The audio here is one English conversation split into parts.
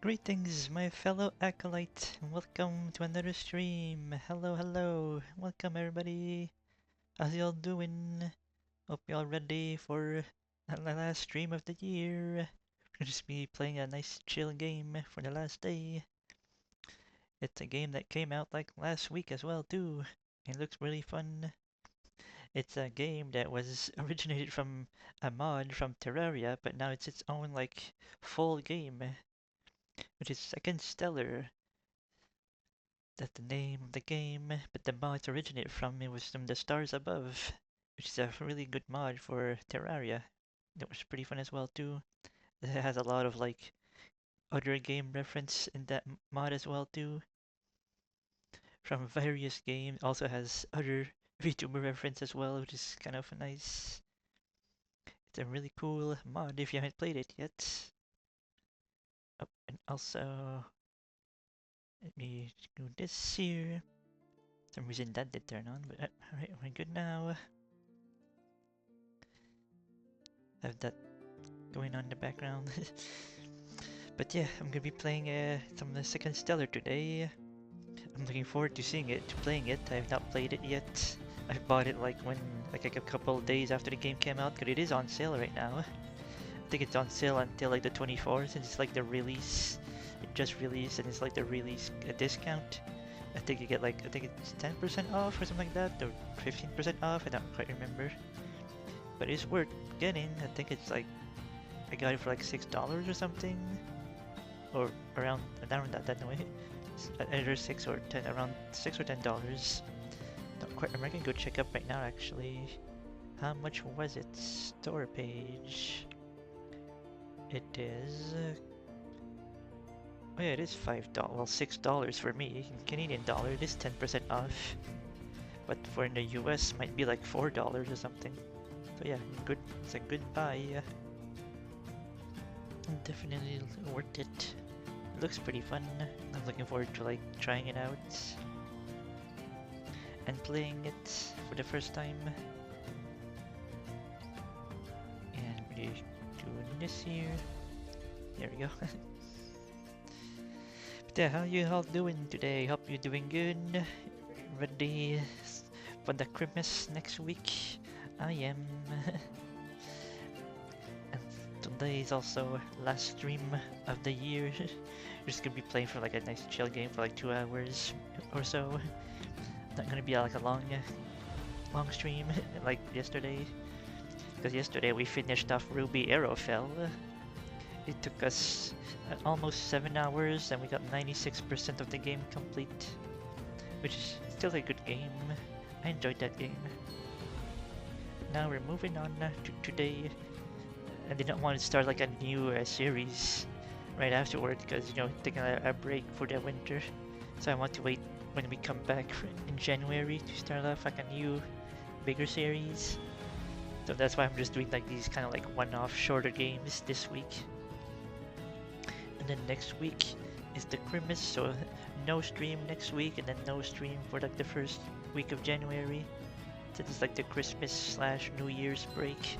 Greetings, my fellow acolyte, and welcome to another stream. Hello, hello, welcome everybody. How's y'all doing? Hope y'all ready for the last stream of the year. We'll just be playing a nice chill game for the last day. It's a game that came out like last week as well too. It looks really fun. It's a game that was originated from a mod from Terraria, but now it's its own like full game, which is Second Stellar. That's the name of the game, but the mod originated from it was from the Stars Above, which is a really good mod for Terraria. That was pretty fun as well too. It has a lot of like other game reference in that mod as well too, from various games. Also has other VTuber reference as well, which is kind of nice. It's a really cool mod if you haven't played it yet. Oh, and also, let me do this here. For some reason that did turn on, but alright, we're good now. Have that going on in the background. But yeah, I'm gonna be playing some of the Second Stellar today. I'm looking forward to seeing it, to playing it. I have not played it yet. I bought it like a couple of days after the game came out, because it is on sale right now. I think it's on sale until like the 24th, since it's like the release. It just released, and it's like the release discount. I think you get like, I think it's 10% off or something like that, or 15% off, I don't quite remember. But it's worth getting. I think it's like, I got it for like $6 or something, or around that way. Either 6 or 10, around $6 or $10. Don't quite remember. I can go check up right now actually. How much was it? Store page. It is. Oh yeah, it is $5. Well, $6 for me. In Canadian dollar, it is 10% off. But for in the US, might be like $4 or something. So yeah, good. It's a good buy. Definitely worth it. It looks pretty fun. I'm looking forward to like trying it out and playing it for the first time. And we're doing this here. There we go. But yeah, how you all doing today? Hope you're doing good. Ready for the Christmas next week? I am. And today is also last stream of the year. We're just gonna be playing for like a nice chill game for like 2 hours or so. Not gonna be like a long stream like yesterday. Because yesterday we finished off Ruby Arrowfell. It took us almost 7 hours and we got 96% of the game complete. Which is still a good game. I enjoyed that game. Now we're moving on to today. I did not want to start like a new series right afterward because, you know, taking a break for the winter. So I want to wait when we come back in January to start off like a new, bigger series. So that's why I'm just doing like these kind of like one-off shorter games this week. And then next week is the Christmas, so no stream next week and then no stream for like the first week of January. So it's like the Christmas slash New Year's break.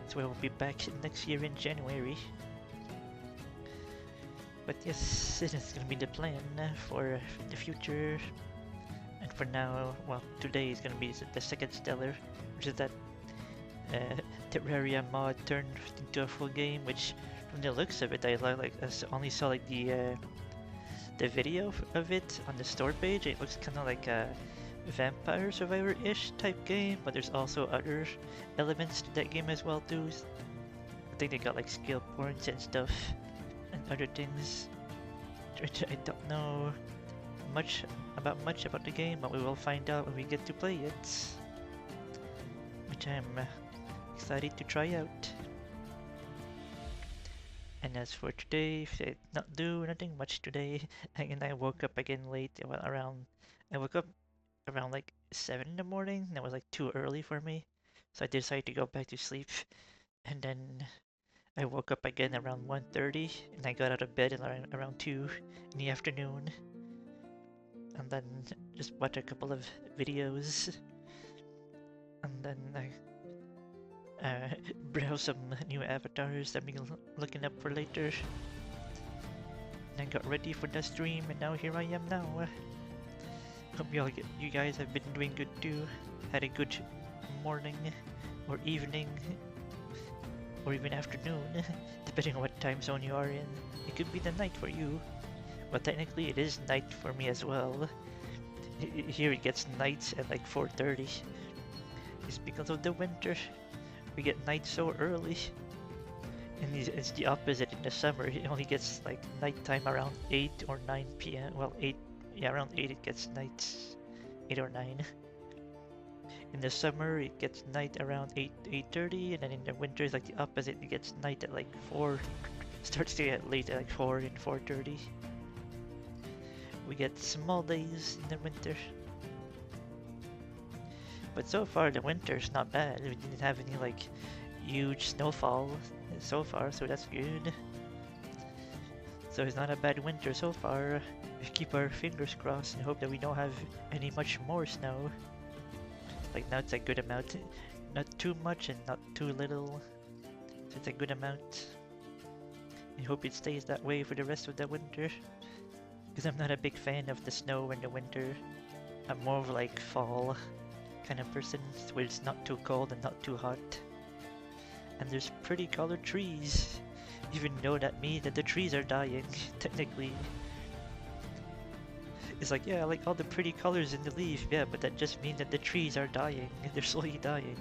So we'll be back next year in January. But yes, it is gonna be the plan for the future. And for now, well, today is gonna be the Second Stellar, which is that Terraria mod turned into a full game. Which, from the looks of it, I only saw like the video of it on the store page. It looks kind of like a Vampire Survivor-ish type game, but there's also other elements to that game as well too. I think they got like skill points and stuff and other things, which I don't know much about the game, but we will find out when we get to play it, which I'm excited to try out. And as for today, I did not do nothing much today. And I woke up again late. I woke up around like 7 in the morning. That was like too early for me, so I decided to go back to sleep. And then I woke up again around 1:30, and I got out of bed around 2 in the afternoon. And then just watched a couple of videos. And then I browse some new avatars that I'm looking up for later. and I got ready for the stream, and now here I am now. Hope you guys have been doing good too. Had a good morning, or evening, or even afternoon, depending on what time zone you are in. It could be the night for you. But technically it is night for me as well. Here it gets nights at like 4:30. It's because of the winter. We get night so early. And it's the opposite in the summer. It only gets like nighttime around 8 or 9 p.m. Well, 8, yeah, around 8 it gets nights. 8 or 9. In the summer it gets night around 8:30, and then in the winter it's like the opposite. It gets night at like 4. Starts to get late at like 4 and 4:30. We get small days in the winter. But so far the winter's not bad. We didn't have any like huge snowfall so far, so that's good. So it's not a bad winter so far. We keep our fingers crossed and hope that we don't have any much more snow. Like now it's a good amount. Not too much and not too little. So it's a good amount. I hope it stays that way for the rest of the winter. Because I'm not a big fan of the snow in the winter. I'm more of like fall kind of person where it's not too cold and not too hot. And there's pretty colored trees. Even though that means that the trees are dying, technically. It's like, yeah, I like all the pretty colors in the leaf, yeah, but that just means that the trees are dying. They're slowly dying.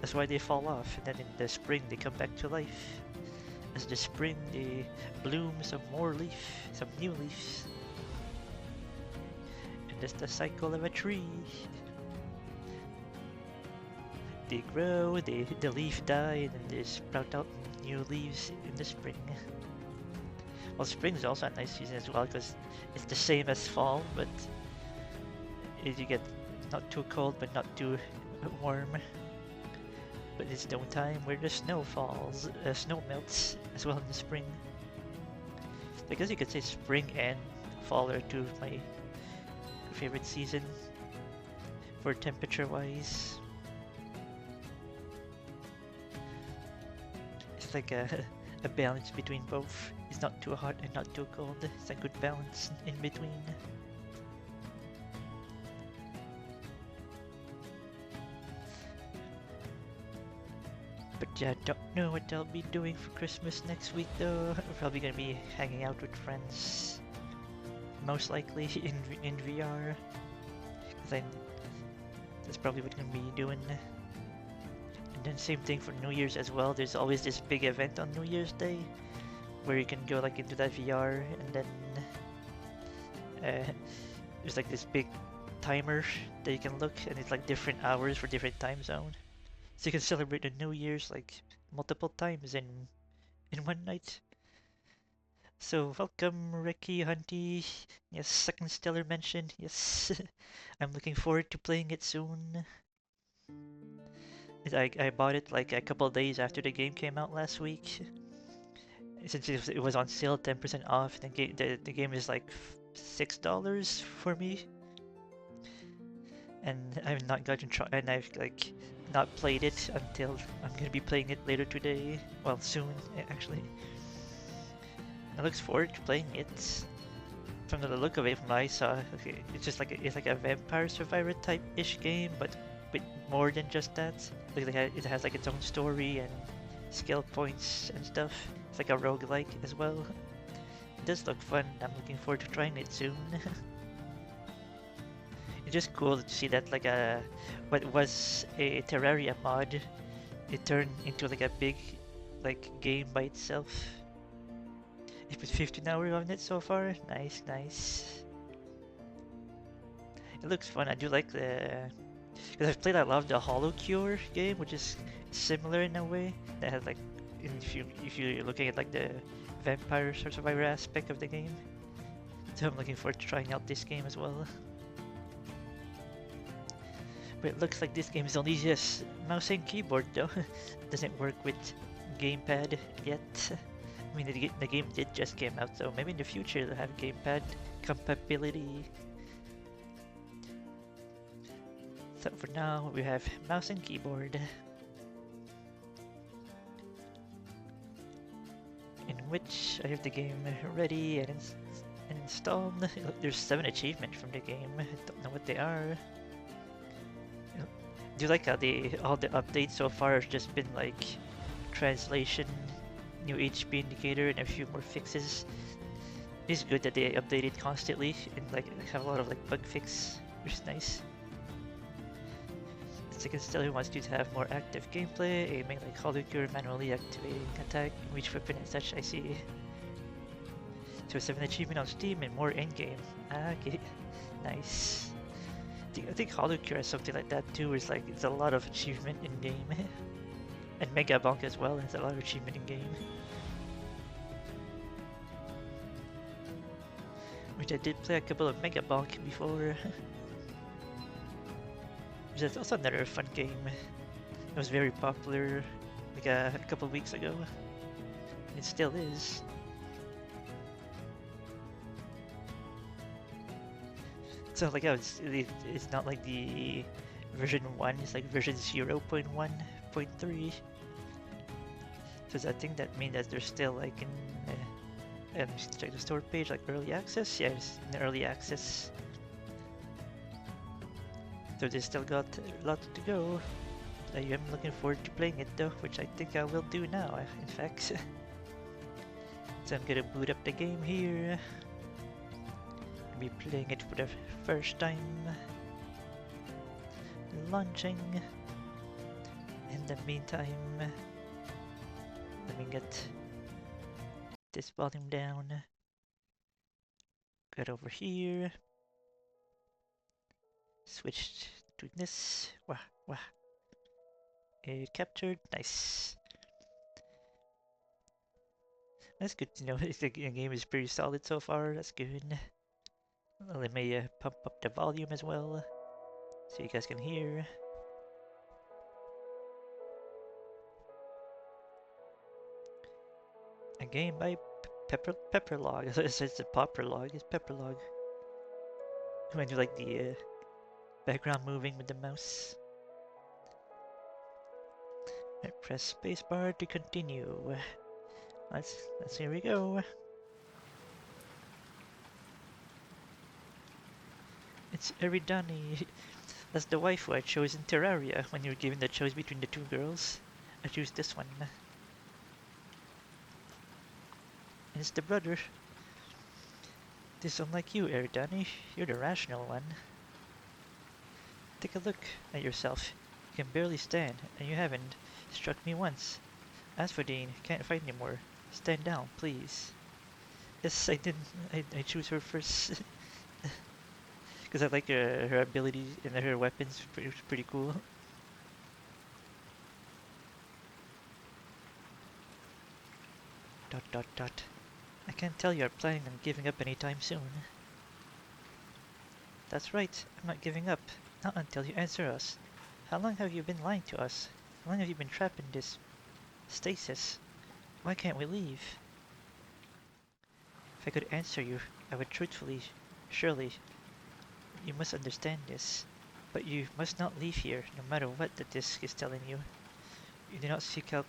That's why they fall off, and then in the spring they come back to life. As the spring they bloom some more leaf, some new leaves. And that's the cycle of a tree. They grow, the leaf die, and then they sprout out new leaves in the spring. Well, spring is also a nice season as well because it's the same as fall, but you get not too cold but not too warm. But it's no time where the snow falls, snow melts as well in the spring. I guess you could say spring and fall are two of my favorite season for temperature-wise. It's like a balance between both. It's not too hot and not too cold. It's a good balance in between. But yeah, don't know what I'll be doing for Christmas next week though. I'm probably gonna be hanging out with friends. Most likely in VR. Because that's probably what I'm gonna be doing. And then same thing for New Year's as well. There's always this big event on New Year's Day where you can go like into that VR, and then there's like this big timer that you can look, and it's like different hours for different time zone. So you can celebrate the New Year's like multiple times in one night. So welcome Ricky, Hunty. Yes, second stellar mention. Yes, I'm looking forward to playing it soon. I bought it like a couple days after the game came out last week. Since it was on sale, 10% off. The game is like $6 for me, and I've not gotten and I've like not played it until I'm gonna be playing it later today. Well, soon actually. I look forward to playing it. From the look of it, from what I saw, okay, it's just like it's like a Vampire Survivor type-ish game, but more than just that. Like it has like its own story and skill points and stuff. It's like a roguelike as well. It does look fun. I'm looking forward to trying it soon. It's just cool to see that like what was a Terraria mod, it turned into like a big like game by itself. You put 15 hours on it so far. Nice, nice. It looks fun. I do like the... Because I've played a lot of the Hollow Cure game, which is similar in a way. That has like... If you're looking at like the Vampire Survivor aspect of the game. So I'm looking forward to trying out this game as well. But it looks like this game is only just mouse and keyboard though. It doesn't work with gamepad yet. I mean, the game did just came out, so maybe in the future they'll have gamepad compatibility. So for now, we have mouse and keyboard. In which I have the game ready, and it's installed. There's 7 achievements from the game. I don't know what they are. Do you like how all the updates so far have just been like translation, new HP indicator, and a few more fixes? It's good that they update it constantly and like have a lot of like bug fix, which is nice. Second still wants you to have more active gameplay, aiming like Holocure, manually activating attack, reach weapon and such. I see. To a 7 achievement on Steam and more in-game. Ah, okay, nice. I think Holocure has something like that too, where it's like it's a lot of achievement in game. And Mega Bonk as well has a lot of achievement in game. Which I did play a couple of Mega Bonk before. Which is also another fun game. It was very popular like a couple of weeks ago. It still is. So like it's not like the version 1, it's like version 0.1.3. So I think that means that they're still like in just check the store page, like early access. Yeah, it's in early access. So they still got a lot to go. I am looking forward to playing it though, which I think I will do now, in fact. So I'm gonna boot up the game here. I'll be playing it for the first time. Launching. In the meantime, let me get this volume down. Get over here. Switched to this. Wah, wah. Captured. Nice. That's good to know. The game is pretty solid so far. That's good. Let me pump up the volume as well, so you guys can hear. A game by Pepperlog. It's a Popperlog. It's Pepperlog. When you like the background moving with the mouse. I press spacebar to continue. Let's here we go. It's Eridani. That's the wife who I chose in Terraria when you were given the choice between the 2 girls. I choose this one. And it's the brother. This unlike you, Eridani. You're the rational one. Take a look at yourself. You can barely stand, and you haven't struck me once. As for Dean, can't fight anymore. Stand down, please. Yes, I didn't. I choose her first. Because I like her abilities and her weapons. Pretty cool. Dot dot dot. I can't tell you're planning on giving up anytime soon. That's right. I'm not giving up. Not until you answer us. How long have you been lying to us? How long have you been trapped in this stasis? Why can't we leave? If I could answer you, I would truthfully, surely. You must understand this. But you must not leave here, no matter what the disc is telling you. You do not seek out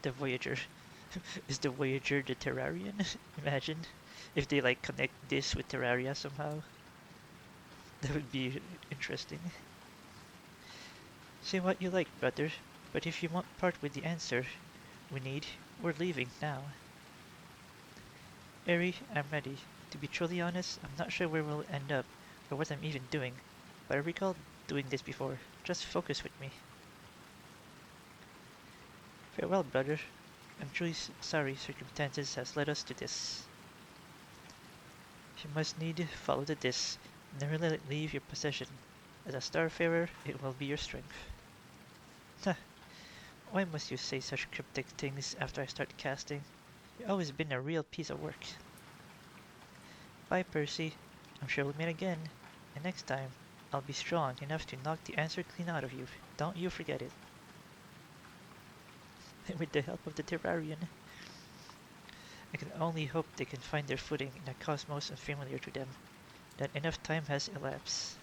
the Voyager. Is the Voyager the Terrarian? Imagine if they like connect this with Terraria somehow. That would be interesting. Say what you like, brother, but if you want part with the answer we need, we're leaving now. Eri, I'm ready. To be truly honest, I'm not sure where we'll end up, or what I'm even doing, but I recall doing this before. Just focus with me. Farewell, brother. I'm truly sorry circumstances has led us to this. You must need follow the disc. Never let it leave your possession. As a starfarer, it will be your strength. Huh. Why must you say such cryptic things after I start casting? You've always been a real piece of work. Bye, Percy. I'm sure we'll meet again. And next time, I'll be strong enough to knock the answer clean out of you. Don't you forget it. With the help of the Terrarian. I can only hope they can find their footing in a cosmos unfamiliar to them. That enough time has elapsed.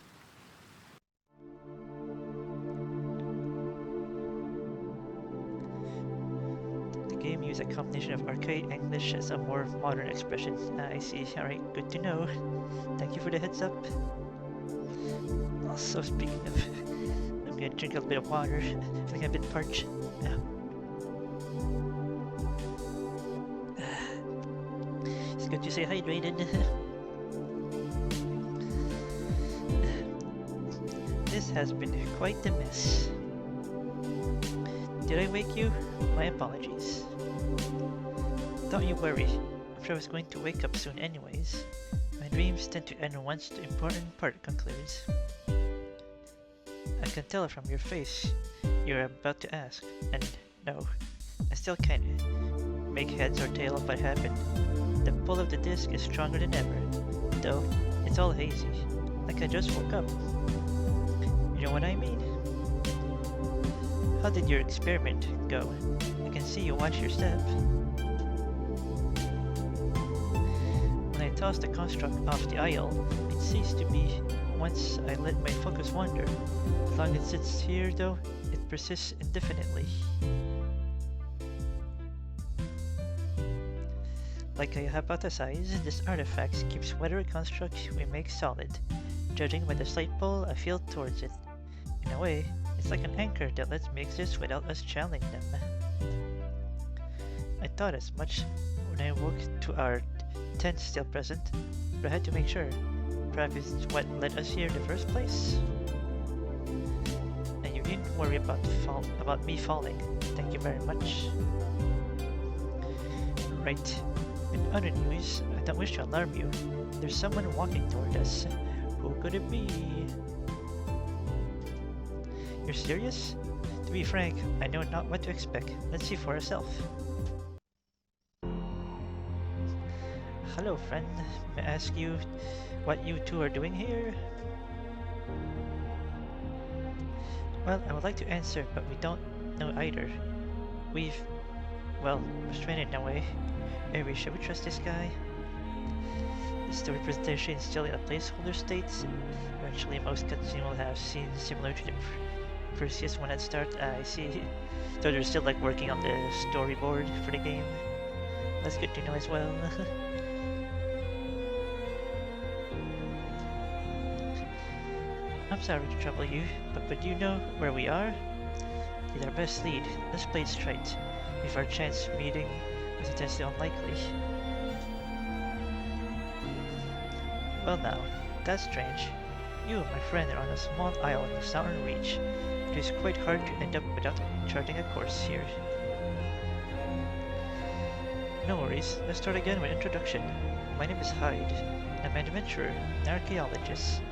The game use a combination of archaic English as a more modern expression. I see. Alright, good to know. Thank you for the heads up. Also, speaking of, I'm gonna drink a little bit of water. I think I'm a bit parched. Yeah. It's good to stay hydrated. This has been quite the mess. Did I wake you? My apologies. Don't you worry, I'm sure I was going to wake up soon anyways. My dreams tend to end once the important part concludes. I can tell from your face you're about to ask, and no, I still can't make heads or tail of what happened. The pull of the disc is stronger than ever, though it's all hazy, like I just woke up. You know what I mean? How did your experiment go? I can see you watch your step. When I tossed the construct off the aisle, it ceased to be once I let my focus wander. As long as it sits here though, it persists indefinitely. Like I hypothesized, this artifact keeps whatever construct we make solid, judging by the slight pull I feel towards it. In a way, it's like an anchor that lets me exist without us channeling them. I thought as much when I woke to our tent still present, but I had to make sure. Perhaps it's what led us here in the first place. And you didn't worry about me falling. Thank you very much. Right. In other news, I don't wish to alarm you. There's someone walking toward us. Who could it be? You're serious? To be frank, I know not what to expect. Let's see for ourselves. Hello, friend. May I ask you what you two are doing here? Well, I would like to answer, but we don't know either. Well, restrained in a way. Maybe should we trust this guy? Is the representation still in a placeholder state? Eventually, most cutscenes will have scenes similar to the previous one at start. I see. So they're still like working on the storyboard for the game. That's good to know as well. I'm sorry to trouble you, but do you know where we are? It's our best lead. Let's play it straight. If our chance meeting is intensely unlikely. Well now, that's strange. You and my friend are on a small island in the southern reach. It is quite hard to end up without charting a course here. No worries, let's start again with introduction. My name is Hyde. I'm an adventurer, an archaeologist.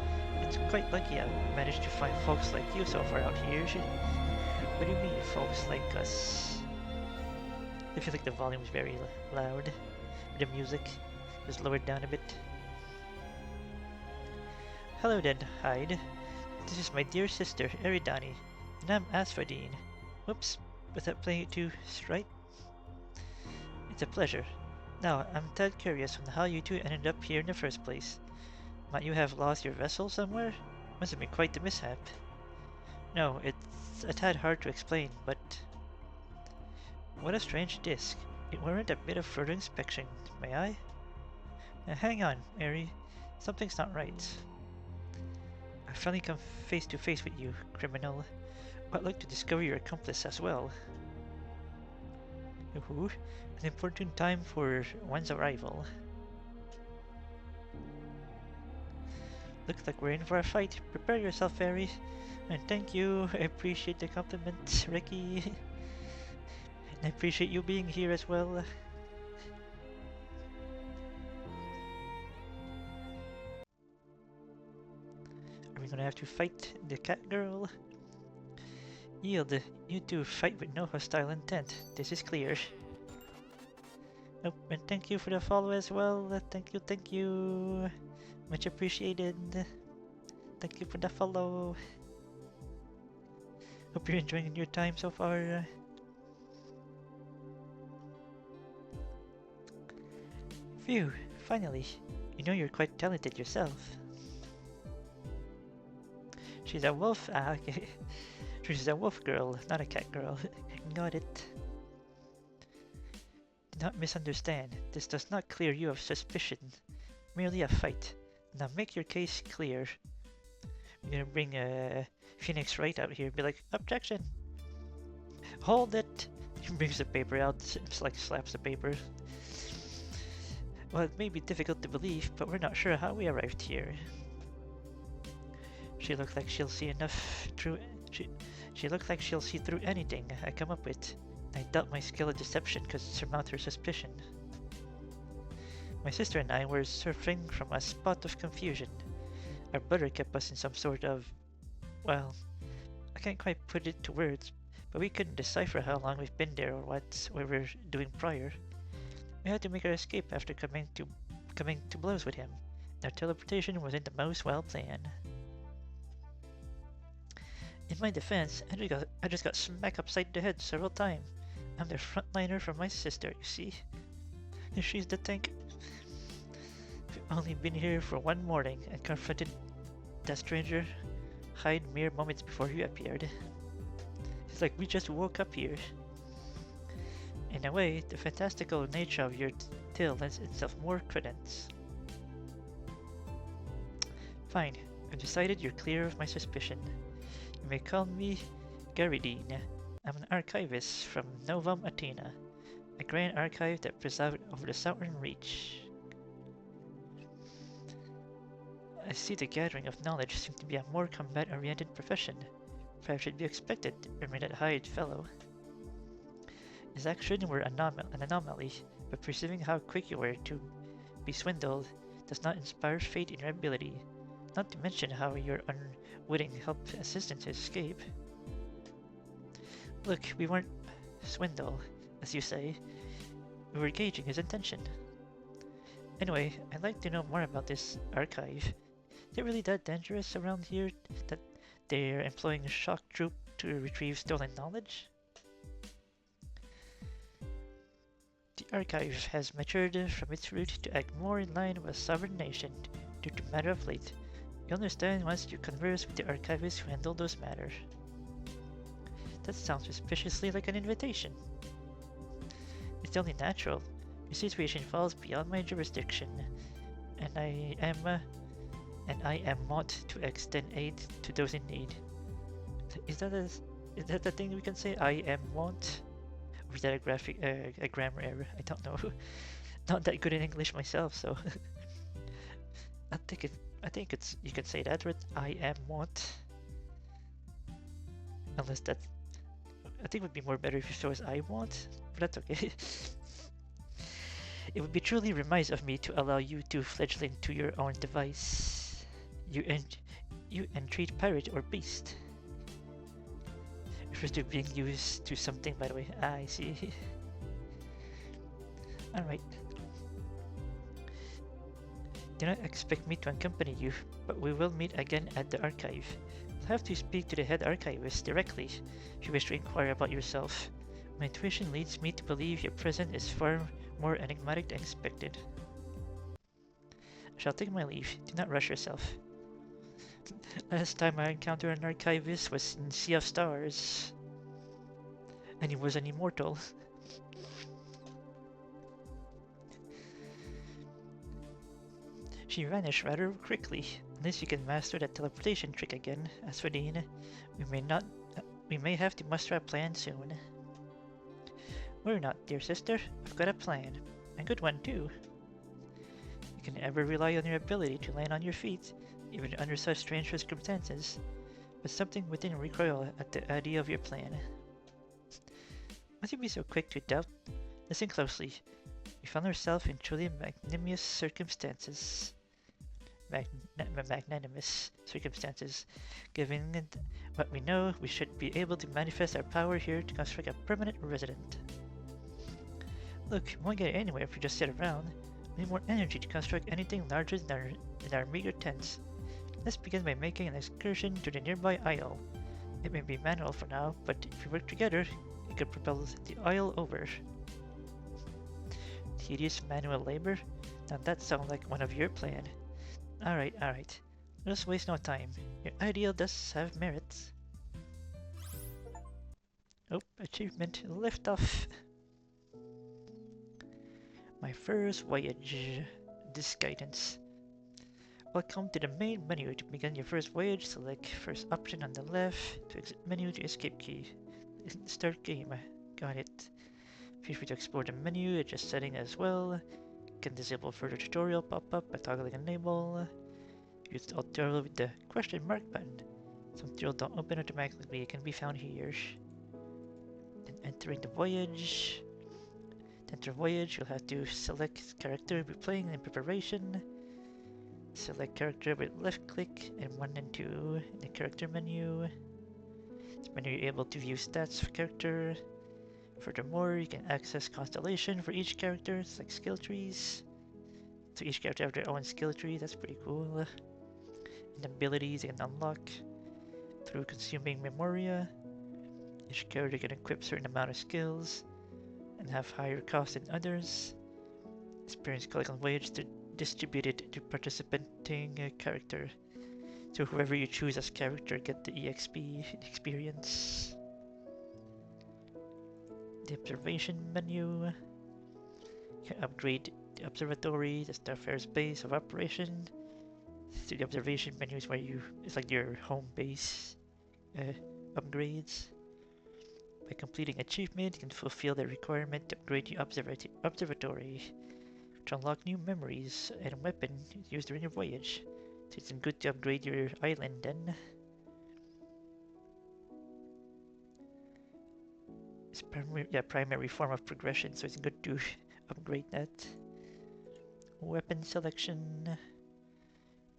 It's quite lucky I've managed to find folks like you so far out here. What do you mean, folks like us? I feel like the volume is very loud. The music is lowered down a bit. Hello then, Hyde. This is my dear sister, Eridani, and I'm Asphodine. Whoops, was that playing it too straight? It's a pleasure. Now, I'm tad curious on how you two ended up here in the first place. Might you have lost your vessel somewhere? Must have been quite the mishap. No, it's a tad hard to explain, but... What a strange disc. It warrant a bit of further inspection, may I? Now, hang on, Eri. Something's not right. I finally come face to face with you, criminal. I'd like to discover your accomplice as well. Ooh, an important time for one's arrival. Looks like we're in for a fight. Prepare yourself, Eri. And thank you. I appreciate the compliment, Ricky. And I appreciate you being here as well. Are we gonna have to fight the cat girl? Yield. You two fight with no hostile intent. This is clear. Oh, and thank you for the follow as well. Thank you. Much appreciated. Thank you for the follow. Hope you're enjoying your time so far. Phew, finally. You know you're quite talented yourself. She's a wolf. Ah, okay. She's a wolf girl, not a cat girl. Got it. Do not misunderstand. This does not clear you of suspicion. Merely a fight. Now make your case clear. You're gonna bring Phoenix Wright out here and be like, objection! Hold it! He brings the paper out, it's like slaps the paper. Well, it may be difficult to believe, but we're not sure how we arrived here. She looked like she'll see enough through. She looked like she'll see through anything I come up with. I doubt my skill of deception could surmount her suspicion. My sister and I were surfing from a spot of confusion. Our brother kept us in some sort of, well, I can't quite put it to words, but we couldn't decipher how long we've been there or what we were doing prior. We had to make our escape after coming to blows with him. Our teleportation wasn't the most well planned. In my defense, I just got smacked upside the head several times. I'm the frontliner for my sister, you see. She's the tank. We've only been here for one morning and confronted that stranger Hyde mere moments before you appeared. It's like we just woke up here. In a way, the fantastical nature of your tale lends itself more credence. Fine, I've decided you're clear of my suspicion. You may call me Garidine. I'm an archivist from Novum Athena, a grand archive that presides over the southern reach. I see the gathering of knowledge seems to be a more combat-oriented profession. Perhaps should be expected from that Hyde fellow. His action were an anomaly, but perceiving how quick you were to be swindled does not inspire faith in your ability, not to mention how your unwitting helped assistant to escape. Look, we weren't swindled, as you say. We were gauging his intention. Anyway, I'd like to know more about this archive. Is it really that dangerous around here that they're employing a shock troop to retrieve stolen knowledge? The archive has matured from its root to act more in line with a sovereign nation due to matter of late. You'll understand once you converse with the archivists who handle those matters. That sounds suspiciously like an invitation. It's only natural. Your situation falls beyond my jurisdiction, and I am wont to extend aid to those in need. Is that the thing we can say? I am wont? Or is that a grammar error? I don't know. Not that good in English myself, so I think it's you could say that with I am wont. Unless that, I think it would be more better if you show as I want, but that's okay. It would be truly remiss of me to allow you to fledgling to your own device. You entreat pirate or beast. Refers to being used to something, by the way. I see. Alright. Do not expect me to accompany you, but we will meet again at the archive. You'll have to speak to the head archivist directly if you wish to inquire about yourself. My intuition leads me to believe your presence is far more enigmatic than expected. I shall take my leave. Do not rush yourself. Last time I encountered an archivist was in Sea of Stars, and he was an immortal. She vanished rather quickly, unless you can master that teleportation trick again. As for Dean, we may have to muster a plan soon. Worry not, dear sister. I've got a plan. A good one, too. You can never rely on your ability to land on your feet, even under such strange circumstances, but something within recoil at the idea of your plan. Must you be so quick to doubt? Listen closely. We found ourselves in truly magnanimous circumstances. Magnanimous circumstances. Given what we know, we should be able to manifest our power here to construct a permanent resident. Look, we won't get anywhere if we just sit around. We need more energy to construct anything larger than our meager tents. Let's begin by making an excursion to the nearby isle. It may be manual for now, but if we work together, it could propel the isle over. Tedious manual labor? Now that sounds like one of your plan. Alright. Let's waste no time. Your ideal does have merits. Oh, achievement liftoff. My first voyage. This guidance. Welcome to the main menu. To begin your first voyage, select first option on the left. To exit menu, to escape key. Start game. Got it. Feel free to explore the menu, adjust setting as well. Can disable further tutorial pop-up by toggling enable. Use the tutorial with the question mark button. Some tutorials don't open automatically. It can be found here. Then entering the voyage. To enter voyage, you'll have to select character you'll be playing in preparation. Select character with left click and 1 and 2 in the character menu. This menu you're able to view stats for character. Furthermore, you can access constellation for each character. It's like skill trees. So each character have their own skill tree. That's pretty cool. And abilities you can unlock through consuming memoria. Each character can equip certain amount of skills and have higher cost than others. Experience collect on voyage to distribute it to participating character. So whoever you choose as character get the EXP experience. The observation menu. You can upgrade the observatory, the Starfare's base of operation. So the observation menu is where it's like your home base upgrades. By completing achievement, you can fulfill the requirement to upgrade the observatory to unlock new memories and weapon used during your voyage. So it's good to upgrade your island then. It's primary form of progression, so it's good to upgrade that. Weapon selection.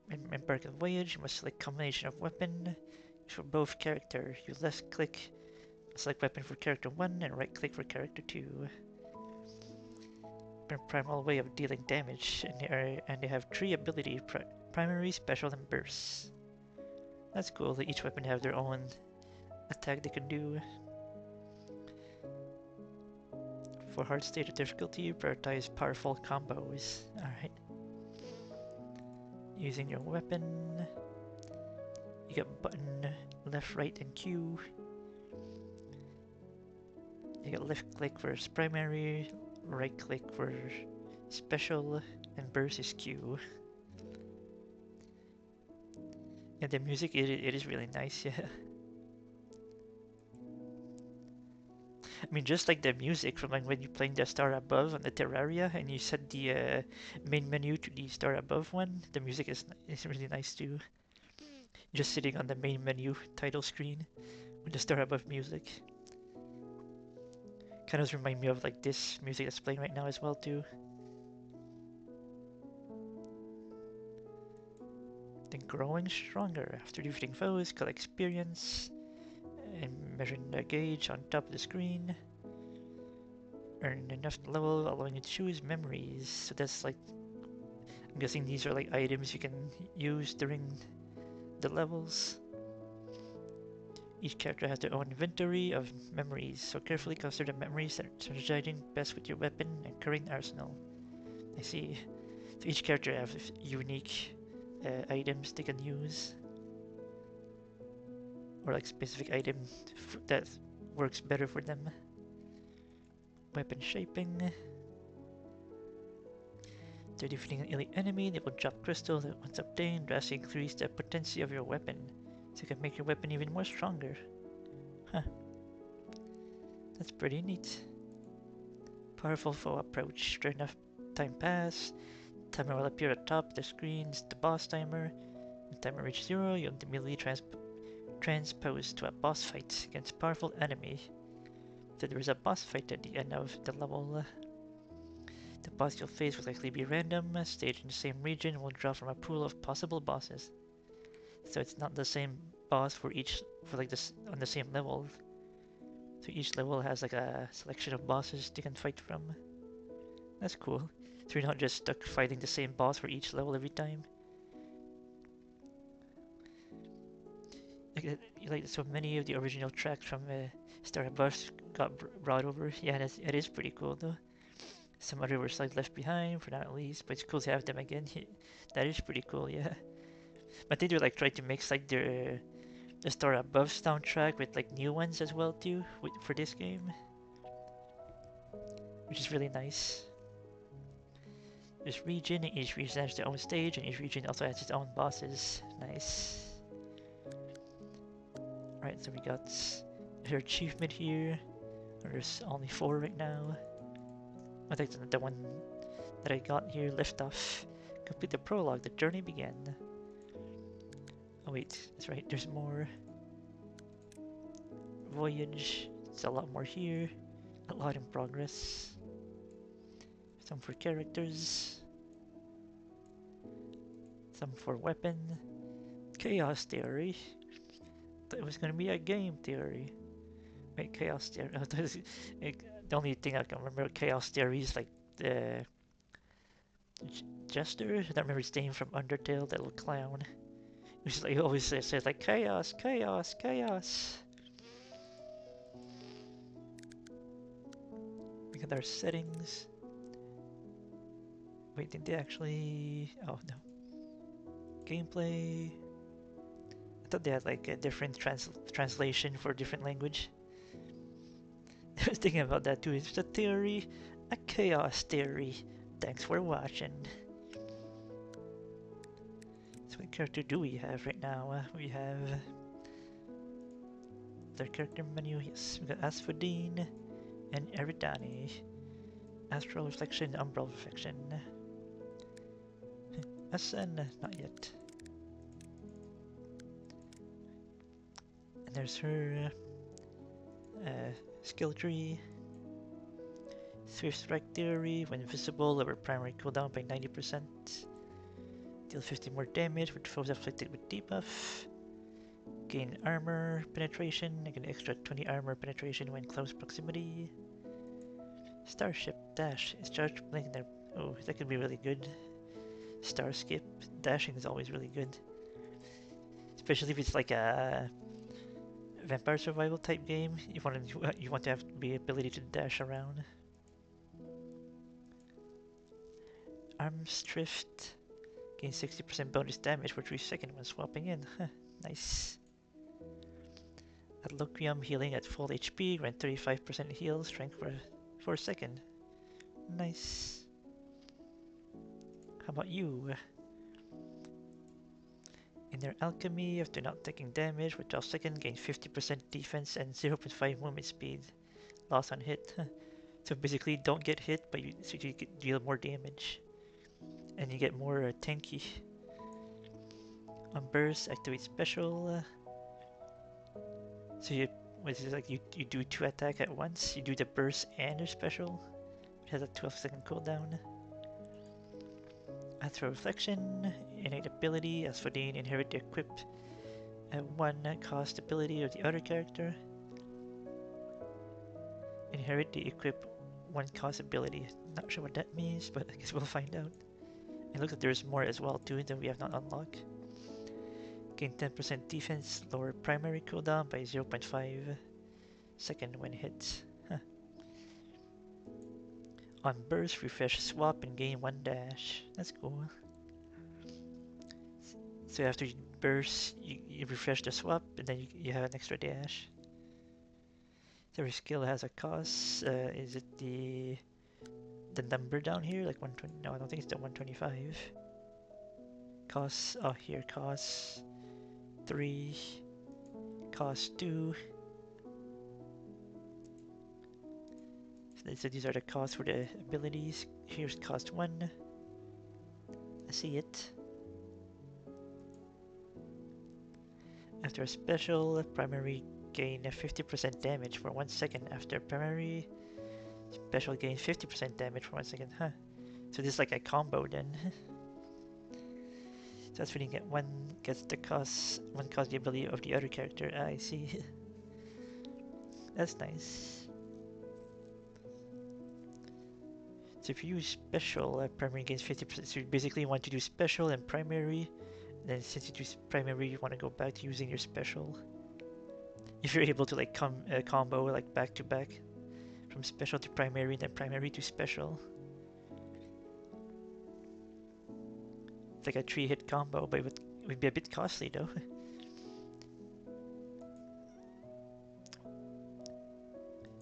When embarking on voyage, you must select combination of weapon for both character. You left click, select weapon for character 1 and right click for character 2. Primal way of dealing damage, and they have 3 abilities: primary, special, and burst. That's cool. Each weapon have their own attack they can do. For hard state of difficulty, prioritize powerful combos. Alright. Using your weapon, you got button left, right, and Q. You got left click for primary, right click for special, and burst is Q. And the music, it is really nice, yeah. I mean, just like the music from like when you're playing the Star Above on the Terraria and you set the main menu to the Star Above one, the music is really nice too. Just sitting on the main menu title screen with the Star Above music. Kind of remind me of like this music that's playing right now as well too. Then growing stronger after defeating foes, collect experience and measuring the gauge on top of the screen. Earn enough level allowing you to choose memories. So that's like, I'm guessing these are like items you can use during the levels. Each character has their own inventory of memories, so carefully consider the memories that are synergizing best with your weapon and current arsenal. I see. So each character has unique items they can use, or like specific item that works better for them. Weapon shaping. After defeating an elite enemy, they will drop crystals that once obtained drastically increase the potency of your weapon, so you can make your weapon even more stronger. Huh. That's pretty neat. Powerful foe approach. After enough time pass, timer will appear at the top of the screen. It's the boss timer. When timer reaches 0, you'll immediately transpose to a boss fight against powerful enemy. So there is a boss fight at the end of the level. The boss you'll face will likely be random, staged in the same region, and will draw from a pool of possible bosses. So it's not the same boss for like this on the same level. So each level has like a selection of bosses you can fight from. That's cool. So you're not just stuck fighting the same boss for each level every time. Like so many of the original tracks from Star Above got brought over. Yeah, it is pretty cool though. Some other were slightly left behind, for now at least, but it's cool to have them again. That is pretty cool, yeah. But they do like try to mix like their the Star Above soundtrack with like new ones as well too for this game, which is really nice. this region, and each region has their own stage, and each region also has its own bosses. Nice. Right, so we got her achievement here. There's only 4 right now. I think the one that I got here, lift off. Complete the prologue, the journey began. Oh wait, that's right, there's more. Voyage, it's a lot more here. A lot in progress. Some for characters. Some for weapon. Chaos Theory. Thought it was gonna be a game theory. Wait, Chaos Theory. The only thing I can remember Chaos Theory is like the Jester. I remember his name from Undertale, that little clown. Which is like always says like chaos, chaos, chaos. Look at our settings. Wait, did they actually? Oh no. Gameplay. I thought they had like a different translation for a different language. I was thinking about that too. It's a theory, a chaos theory. Thanks for watching. So what character do we have right now? We have their character menu. Yes, we got Asphodine and Eridani. Astral Reflection, Umbral Reflection. SN, not yet. And there's her skill tree. Swift Strike Theory, when visible, lower primary cooldown by 90%. Deal 50 more damage with foes afflicted with debuff. Gain armor penetration, I get an extra 20 armor penetration when close proximity. Starship Dash is charged blinking there. Oh, that could be really good. Starskip dashing is always really good, especially if it's like a vampire survival type game. You want to have the ability to dash around. Arms Drift, gain 60% bonus damage for 3 seconds when swapping in. Nice. Adloquium healing at full HP, grant 35% heal strength for a second. Nice. How about you? In their alchemy, after not taking damage for 12 seconds, gain 50% defense and 0.5 movement speed. Loss on hit. So basically, don't get hit, but you deal more damage. And you get more tanky. On burst, activate special. So you, what is it, like you do 2 attack at once. You do the burst and your special. It has a 12-second cooldown. Astral Reflection, innate ability. Asphodine inherit the equip at 1 cost ability of the other character. Inherit the equip 1 cost ability. Not sure what that means, but I guess we'll find out. It looks like there's more as well too that we have not unlocked. Gain 10% defense, lower primary cooldown by 0.5 second when hit. On burst, refresh swap and gain 1 dash. That's cool. So after you burst, you refresh the swap and then you have an extra dash. So every skill has a cost. Is it the number down here? Like 120? No, I don't think it's the 125. Costs, oh here, costs 3, cost 2. So these are the costs for the abilities. Here's cost 1. I see it. After a special, primary gain 50% damage for 1 second. After primary, special gain 50% damage for 1 second. Huh. So this is like a combo then. So that's when you get one gets the cost, one costs the ability of the other character. I see. That's nice. So if you use special, primary gains 50%. So you basically want to do special and primary. And then since you do primary, you want to go back to using your special. If you're able to like combo like back to back, from special to primary, then primary to special. It's like a 3-hit combo, but it would be a bit costly though.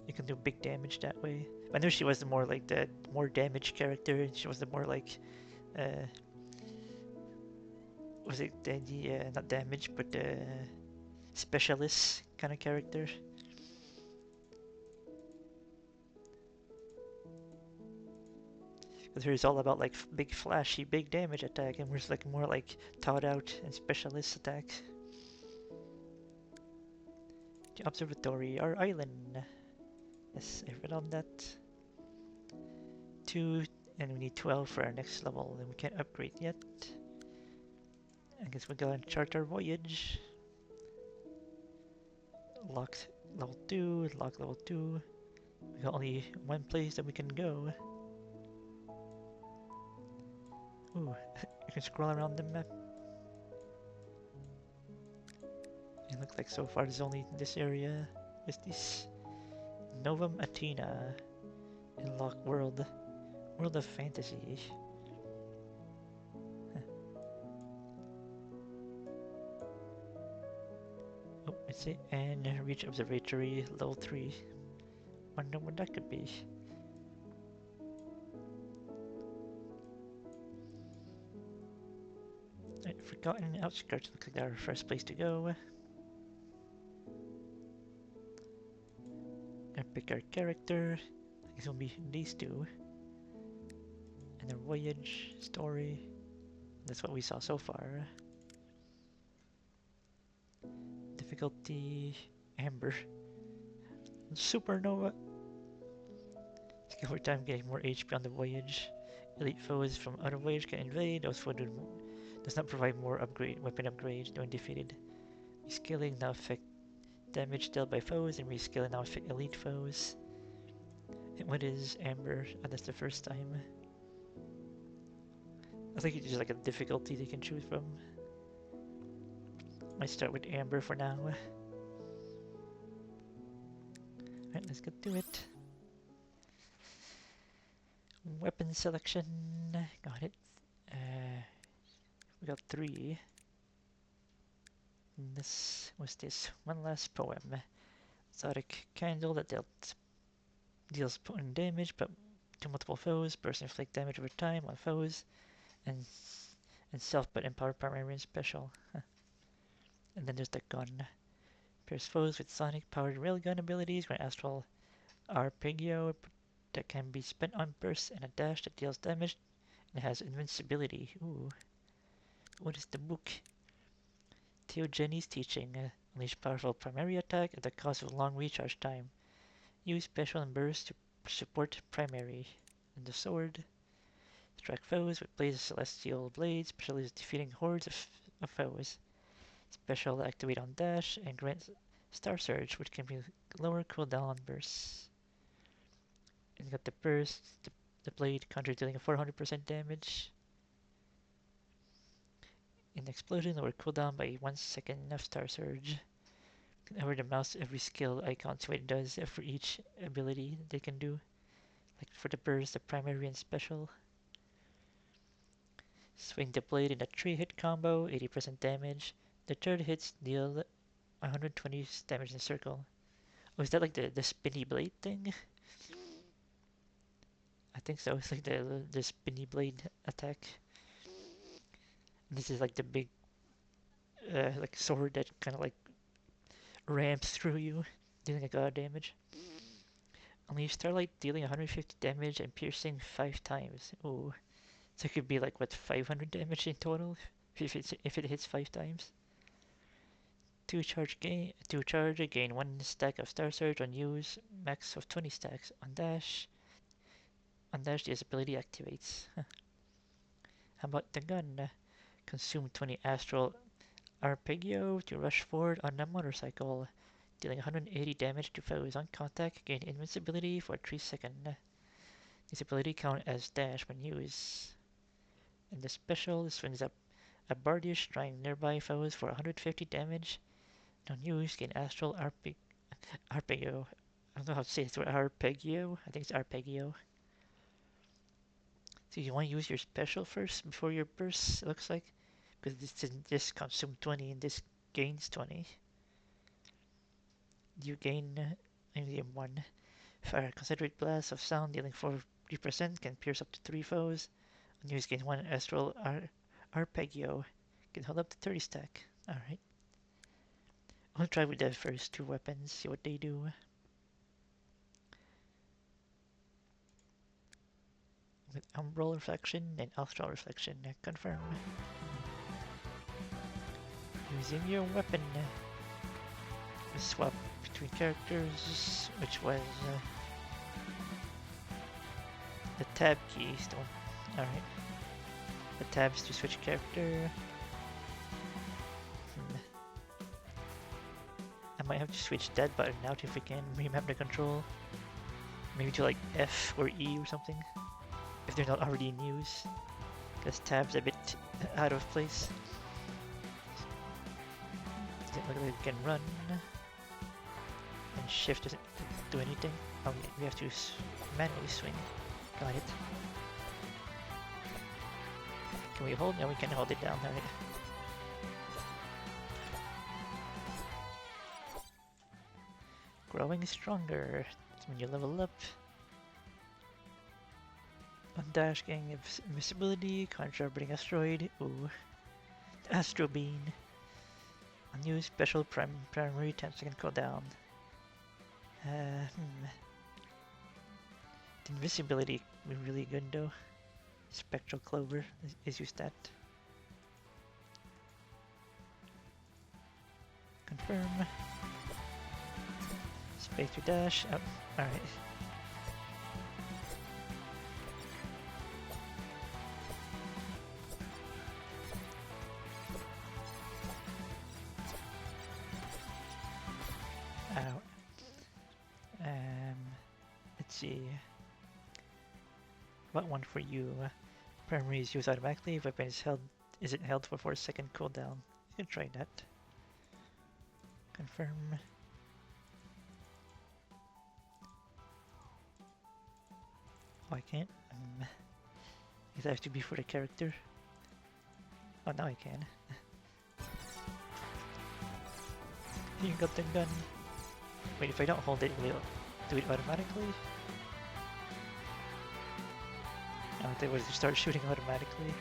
You can do big damage that way. I knew she was the more like the more damage character. She was the more like uh, was it the not damage but specialist kind of character. Because here's all about like big flashy, big damage attack, and we're like more like thought out and specialist attack. The observatory, our island. Yes, I read on that. 2, and we need 12 for our next level, and we can't upgrade yet. I guess we gotta chart our voyage. Locked level 2, lock level 2. We got only one place that we can go. Ooh, you can scroll around the map. It looks like so far there's only this area. Is this Novum Athena in Lock World. World of Fantasy. Huh. Oh, it's it. And reach observatory level 3. Wonder what that could be. Right, Forgotten Outskirts looks like our first place to go. And pick our character. I guess it'll be these two. And their voyage story. That's what we saw so far. Difficulty Amber. Supernova. Skill for time getting more HP on the voyage. Elite foes from other voyage can invade. Those foes does not provide more weapon upgrades when defeated. Rescaling now affect damage dealt by foes, and rescaling now affect elite foes. And what is Amber? Oh, that's the first time. I think it's just like a difficulty they can choose from. Might start with Amber for now. Alright, let's get to it. Weapon selection. Got it. We got 3. And this was this one last poem. Exotic candle that deals potent damage, but to multiple foes. Burst inflict damage over time on foes, and self but empower primary and special. And then there's the gun. Pierce foes with sonic powered railgun abilities. Grant astral arpeggio that can be spent on bursts, and a dash that deals damage and has invincibility. Ooh. What is the book? Theogony's teaching. Unleash powerful primary attack at the cost of long recharge time. Use special and burst to support primary. And the sword. Strike foes with blades of celestial blades. Special is defeating hordes of foes. Special activate on dash and grant star surge, which can be lower cooldown on bursts. And you got the burst, the blade conjures dealing 400% damage. In explosion, lower cooldown by 1 second of star surge. Over the mouse, every skill icon to it does for each ability they can do. Like for the burst, the primary and special. Swing the blade in a 3-hit combo, 80% damage. The third hits deal 120 damage in a circle. Oh, is that like the spinny blade thing? I think so. It's like the spinny blade attack. And this is like the big like sword that kind of like ramps through you, dealing like a lot of damage. Unleash Starlight, dealing 150 damage and piercing 5 times. Ooh, so it could be like what 500 damage in total if it hits 5 times. 2 charge, gain 1 stack of Star Surge on use, max of 20 stacks on dash. On dash, this ability activates. How about the gun? Consume 20 astral arpeggio to rush forward on a motorcycle, dealing 180 damage to foes on contact. Gain invincibility for 3 seconds. This ability counts as dash when used. And the special swings up a bardish, striking nearby foes for 150 damage. On use, gain astral arpeggio. I don't know how to say it. Arpeggio? I think it's arpeggio. So you want to use your special first before your burst, it looks like. Because this consumes 20 and this gains 20. You gain only 1. Fire concentrate blast of sound dealing 40% can pierce up to 3 foes. Unused gain 1 astral arpeggio. Can hold up to 30 stack. Alright. I'll try with the first 2 weapons, see what they do. With Umbral Reflection and Astral Reflection. Confirm. Using your weapon. Swap between characters, which was the tab keys. Alright. The tabs to switch character. I might have to switch that button out if we can remap the control. Maybe to like F or E or something. If they're not already in use. Because tab's a bit out of place. Doesn't look like we can run. And shift doesn't do anything. Oh, we have to manually swing. Got it. Can we hold? No, we can hold it down. Alright. Growing stronger. That's when you level up. Undash getting invisibility. Contra bring asteroid. Ooh. Astro Beam. Unused special primary 10-second cooldown. The invisibility would be really good though. Spectral Clover is used that. Confirm. Space to dash. Oh, alright. Ow. Let's see. What one for you? Primary is used automatically. Weapon isn't held for 4-second cooldown. You can try that. Confirm. Oh, I can't. It has to be for the character. Oh, now I can. You got the gun. Wait, if I don't hold it, will it do it automatically? I thought it was to start shooting automatically.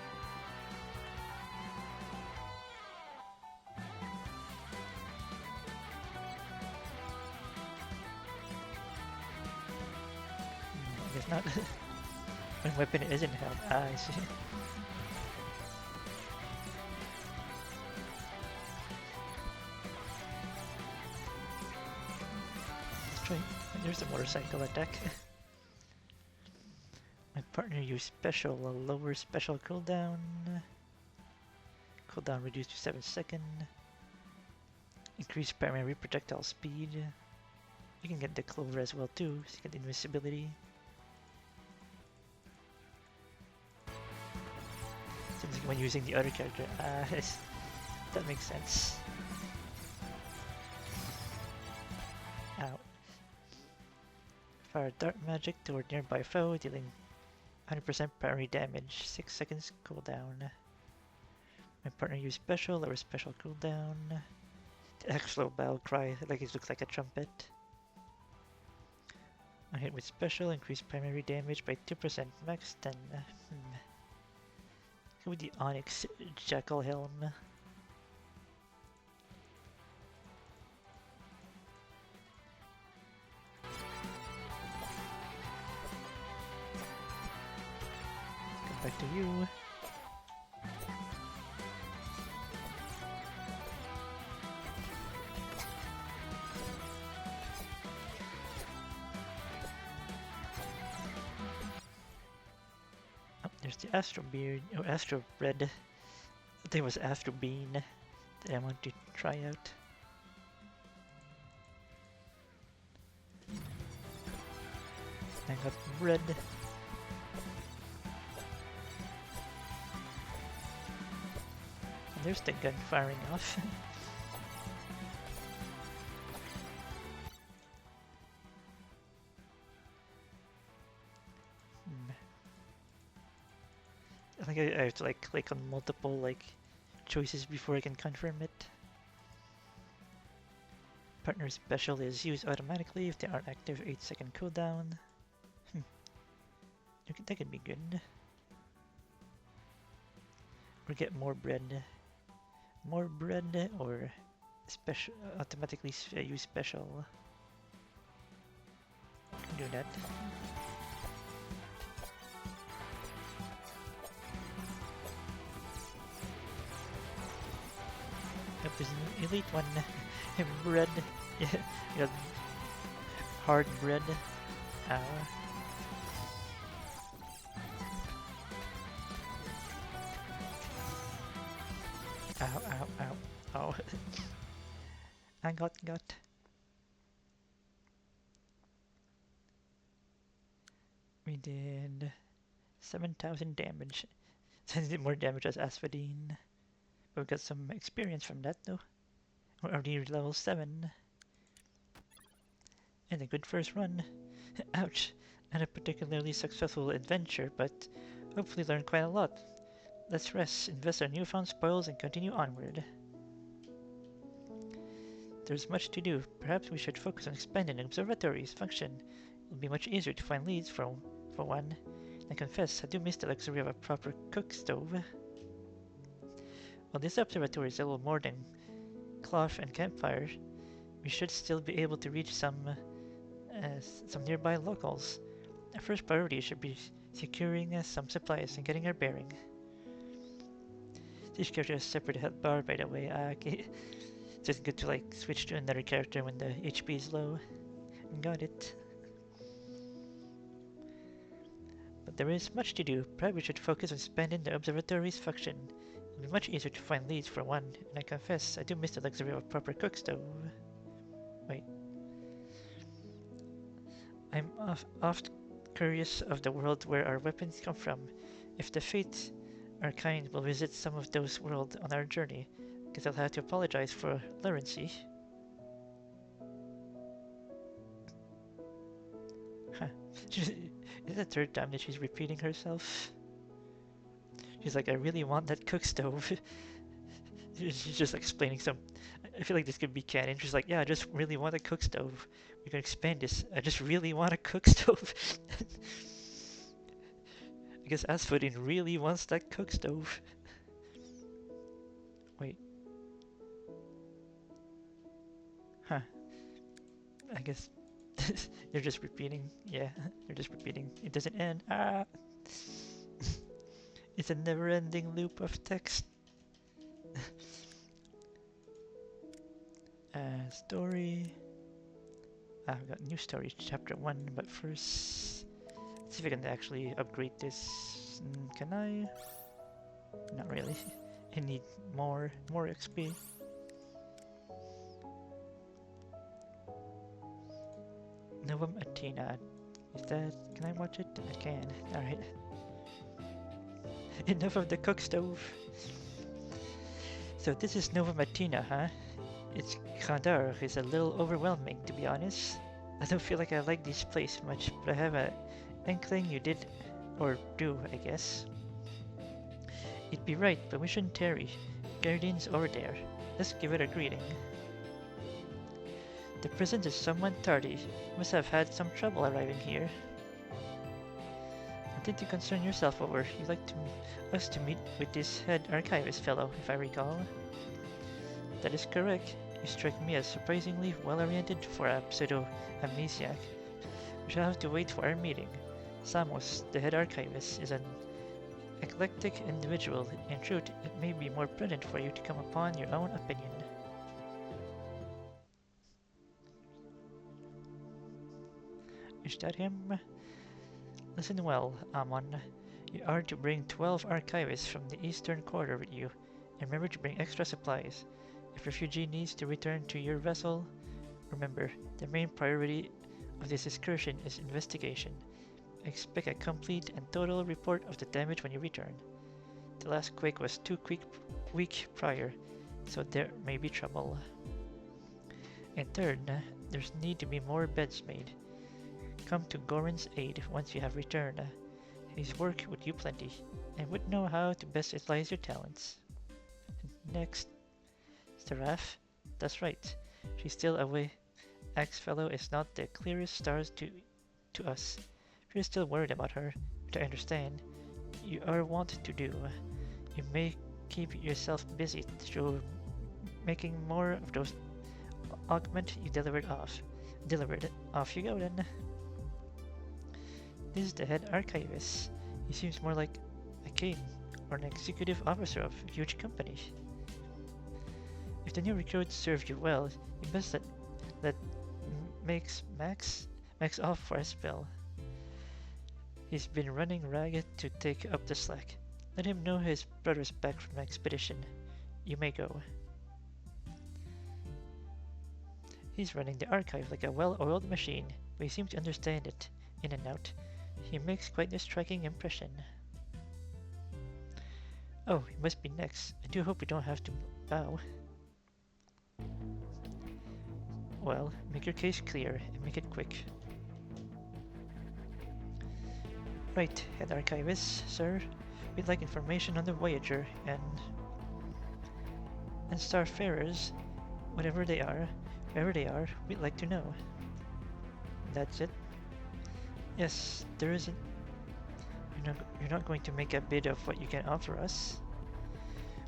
I guess not. When weapon isn't held. Ah, I see. Let's try. There's a motorcycle attack. My partner used special, a lower special cooldown. Cooldown reduced to 7 seconds. Increase primary projectile speed. You can get the clover as well too, so you get invisibility. Seems like when using the other character, that makes sense. Ow. Fire dark magic toward nearby foe, dealing 100% primary damage, 6 seconds cooldown. My partner used special, lower special cooldown. The actual battle cry, like it looks like a trumpet. I hit with special, increase primary damage by 2%, max 10. Go with the Onyx Jackal Helm. Back to you. Oh, there's the Astro Beard, or Astro Red. I think it was Astro Bean that I want to try out. I got red. There's the gun firing off. I think I have to like click on multiple like choices before I can confirm it. Partner special is used automatically if they aren't active, 8-second cooldown. That could be good. Or get more bread. More bread or special automatically use special. Do that. Yep, there's an elite one. Bread. Yeah, you got hard bread. Ow. Ow, ow, ow, ow. I got. We did 7,000 damage. Did more damage as Asphodine. But we got some experience from that though. We're already level 7. And a good first run. Ouch. And a particularly successful adventure, but hopefully learn quite a lot. Let's rest, invest our newfound spoils, and continue onward. There's much to do. Perhaps we should focus on expanding the observatory's function. It'll be much easier to find leads for one. I confess, I do miss the luxury of a proper cook stove. While this observatory is a little more than cloth and campfire, we should still be able to reach some nearby locals. Our first priority should be securing some supplies and getting our bearing. Each character has a separate health bar, by the way. Okay. So it's good to like switch to another character when the HP is low. Got it. But there is much to do. Perhaps we should focus on expanding the observatory's function. It'll be much easier to find leads for one, and I confess, I do miss the luxury of a proper cook stove. Wait. I'm oft curious of the world where our weapons come from. If the fate our kind will visit some of those worlds on our journey, guess I'll have to apologize for lurency. Huh. Is it the third time that she's repeating herself? She's like, I really want that cook stove. She's just explaining some... I feel like this could be canon. She's like, yeah, I just really want a cook stove. We can expand this. I just really want a cook stove. I guess Asphodine really wants that cook stove. Wait. Huh. I guess you're just repeating. Yeah, you're just repeating. It doesn't end. Ah! It's a never-ending loop of text. Story. I've got new story, chapter 1, but first... Let's see if I can actually upgrade this. Can I? Not really. I need more XP. Novum Athena. Is that... Can I watch it? I can. Alright. Enough of the cook stove. So this is Novum Athena, huh? Its grandeur is a little overwhelming, to be honest. I don't feel like I like this place much, but I have an inkling you did, or do, I guess. You'd be right, but we shouldn't tarry. Guardian's over there. Let's give it a greeting. The present is somewhat tardy. You must have had some trouble arriving here. Nothing to concern yourself over. You'd like us to meet with this head archivist fellow, if I recall. That is correct. You strike me as surprisingly well-oriented for a pseudo-amnesiac. We shall have to wait for our meeting. Samos, the head archivist, is an eclectic individual. In truth, it may be more prudent for you to come upon your own opinion. Is that him? Listen well, Amon. You are to bring 12 archivists from the eastern quarter with you, and remember to bring extra supplies. If refugee needs to return to your vessel, remember, the main priority of this excursion is investigation. Expect a complete and total report of the damage when you return. The last quake was 2 weeks prior, so there may be trouble. And third, there's need to be more beds made. Come to Goran's aid once you have returned. His work would do plenty, and would know how to best utilize your talents. Next, Seraph. That's right. She's still away. Axe Fellow is not the clearest stars to us. If you're still worried about her, which I understand, you are wont to do. You may keep yourself busy through making more of those augment you delivered off. Off you go then. This is the head archivist. He seems more like a king or an executive officer of a huge company. If the new recruits serve you well, you best let Max off for a spell. He's been running ragged to take up the slack. Let him know his brother's back from an expedition. You may go. He's running the archive like a well-oiled machine, but he seems to understand it, in and out. He makes quite a striking impression. Oh, he must be next. I do hope we don't have to bow. Well, make your case clear and make it quick. Right, head archivist, sir. We'd like information on the Voyager and starfarers, wherever they are, we'd like to know. That's it? Yes, there isn't. You're not going to make a bid of what you can offer us.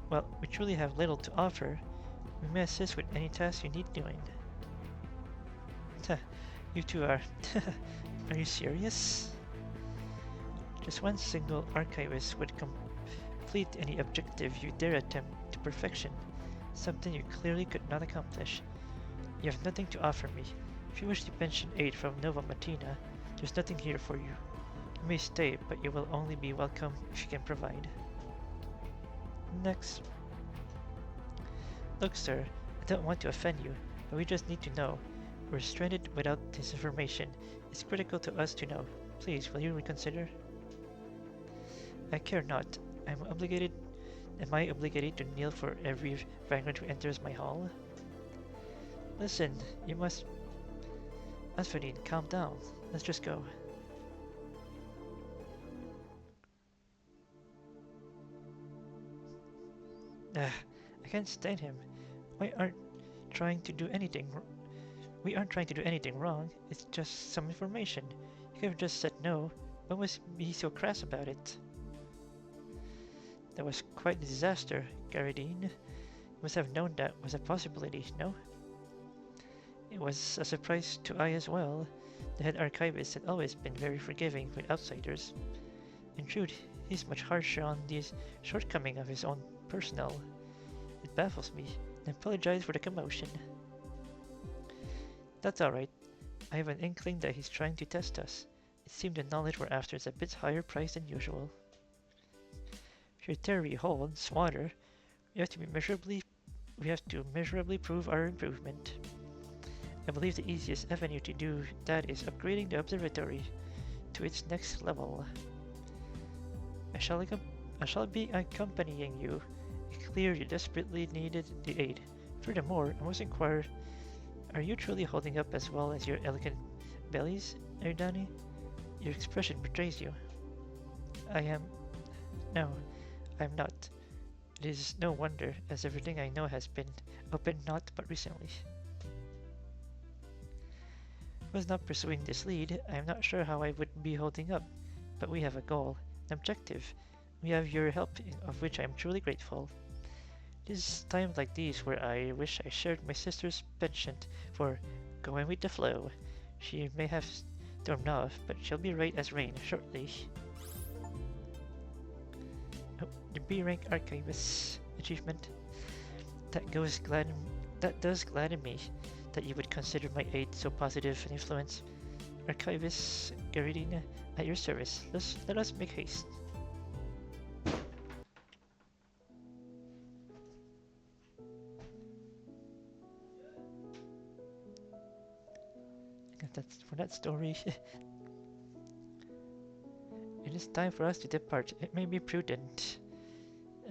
Well, we truly have little to offer. We may assist with any task you need doing. You two are... Are you serious? Just one single archivist would complete any objective you dare attempt to perfection, something you clearly could not accomplish. You have nothing to offer me. If you wish to pension aid from Nova Martina, there's nothing here for you. You may stay, but you will only be welcome if you can provide. Next. Look, sir, I don't want to offend you, but we just need to know. We're stranded without this information. It's critical to us to know. Please, will you reconsider? I care not. Am I obligated to kneel for every vagrant who enters my hall? Listen, you must... Asphodine, calm down. Let's just go. I can't stand him. We aren't trying to do anything wrong. It's just some information. You could have just said no. Why must be so crass about it? That was quite a disaster, Garadine. You must have known that was a possibility, no? It was a surprise to I as well. The head archivist had always been very forgiving with outsiders. In truth, he's much harsher on these shortcomings of his own personnel. It baffles me. I apologize for the commotion. That's alright. I have an inkling that he's trying to test us. It seemed the knowledge we're after is a bit higher priced than usual. If your theory holds water, we have to measurably prove our improvement. I believe the easiest avenue to do that is upgrading the observatory to its next level. I shall be accompanying you. It's clear you desperately needed the aid. Furthermore, I must inquire, are you truly holding up as well as your elegant bellies, Erdani? Your expression betrays you. No, I'm not. It is no wonder, as everything I know has been opened not but recently. I was not pursuing this lead. I am not sure how I would be holding up, but we have a goal, an objective. We have your help, of which I am truly grateful. It is times like these where I wish I shared my sister's penchant for going with the flow. She may have stormed off, but she'll be right as rain shortly. Oh, the B-rank archivist achievement. That does gladden me that you would consider my aid so positive an influence. Archivist Garadine, at your service. Let us make haste. That's for that story. It is time for us to depart. It may be prudent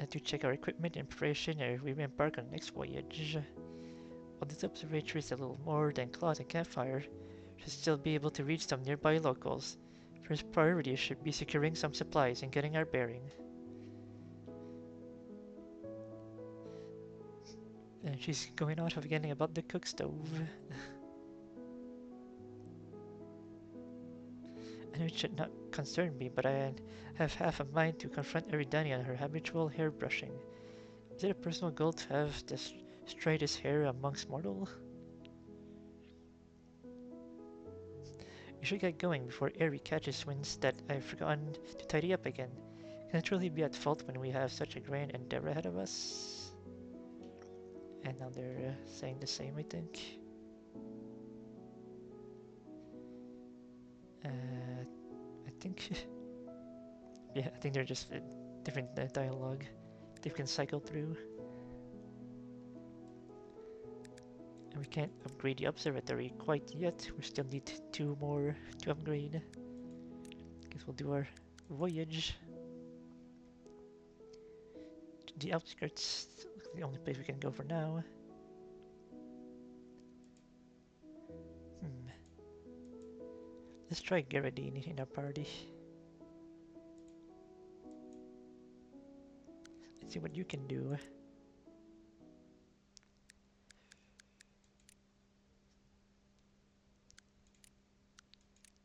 to check our equipment in preparation as we embark on the next voyage. While this observatory is a little more than cloth and campfire, should still be able to reach some nearby locals. First priority should be securing some supplies and getting our bearing. And she's going out forgetting about the cook stove. I know it should not concern me, but I have half a mind to confront Eridani on her habitual hair brushing. Is it a personal goal to have the straightest hair amongst mortal? We should get going before Eri catches winds that I've forgotten to tidy up again. Can I truly be at fault when we have such a grand endeavor ahead of us? And now they're saying the same, I think. I think... yeah, I think they're just different dialogue they can cycle through. And we can't upgrade the observatory quite yet. We still need 2 more to upgrade. Guess we'll do our voyage. The outskirts, the only place we can go for now. Let's try Gerardine in our party. Let's see what you can do.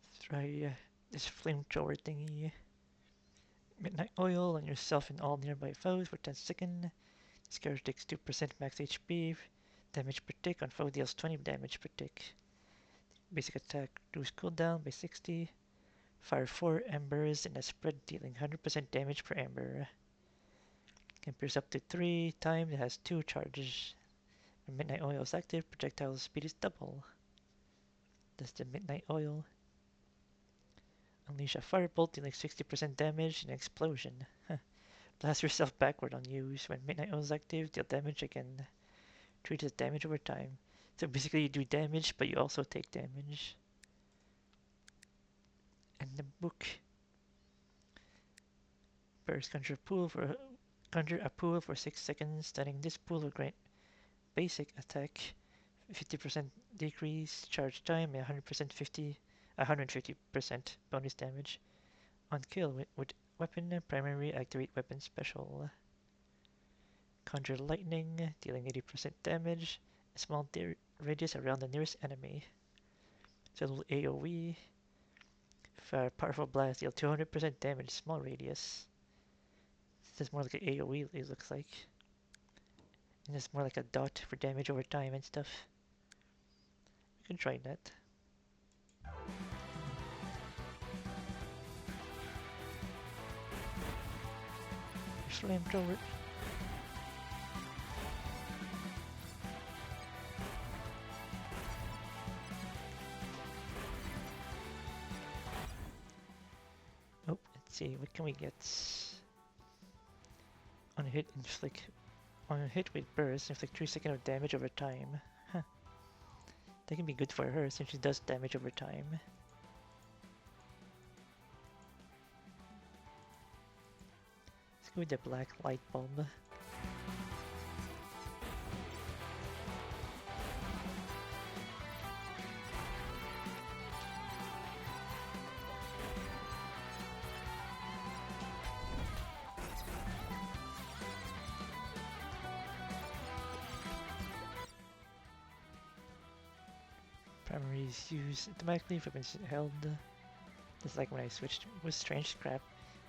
Let's try this flamethrower thingy. Midnight oil on yourself and all nearby foes for 10 seconds. This character takes 2% max HP. Damage per tick on foe deals 20 damage per tick. Basic attack reduce cooldown by 60. Fire 4 embers in a spread dealing 100% damage per ember. Can pierce up to 3 times. It has 2 charges. When midnight oil is active, projectile speed is double. That's the midnight oil. Unleash a firebolt dealing 60% damage in an explosion. Blast yourself backward on use. When midnight oil is active, deal damage again. Treat as damage over time. So basically you do damage, but you also take damage. And the book. First, conjure a pool for 6 seconds. Stunning this pool will grant basic attack 50% decrease, charge time, 150% bonus damage. On kill with weapon, primary activate weapon special. Conjure lightning, dealing 80% damage, a small radius around the nearest enemy. So little AoE. Fire powerful blast, deal 200% damage, small radius. This is more like an AoE, it looks like. And it's more like a dot for damage over time and stuff. We can try that. Flamethrower. Oh, let's see, what can we get? On a hit, inflict. On a hit with burst, inflict 3 seconds of damage over time. Huh. That can be good for her since she does damage over time. Let's go with the black light bulb. Primary is used automatically if weapons held. Just like when I switched with Strange Scrap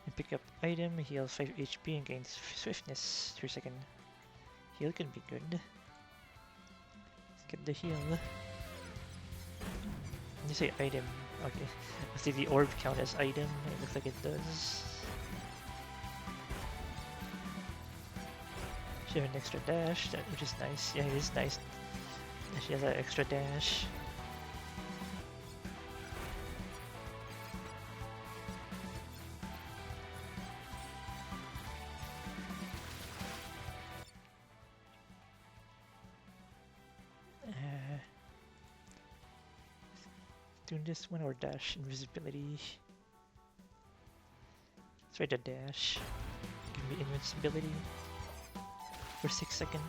and pick up item, heals 5 HP and gains swiftness 3 second. Heal can be good. Let's get the heal. When you say item, okay. Let's see the orb count as item. It looks like it does. She has an extra dash, which is nice. Yeah, it is nice. She has an extra dash. Doing this one or dash invisibility. Let's try the dash. Give me invincibility for 6 seconds.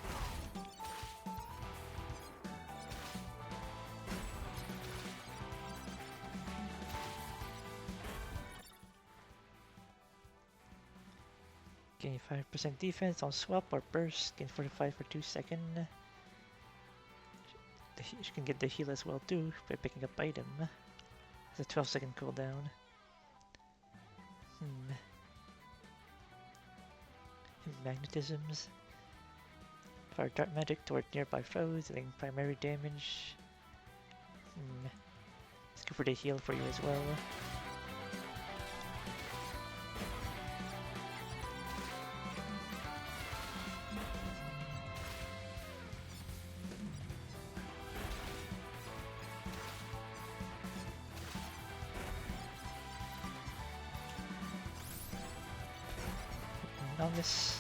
Gain 5% defense on swap or burst. Gain 45 for 2 seconds. You can get the heal as well too by picking up item. It's a 12-second cooldown. Magnetisms. Fire dart magic toward nearby foes, dealing primary damage. Let's go for the heal for you as well. Novice.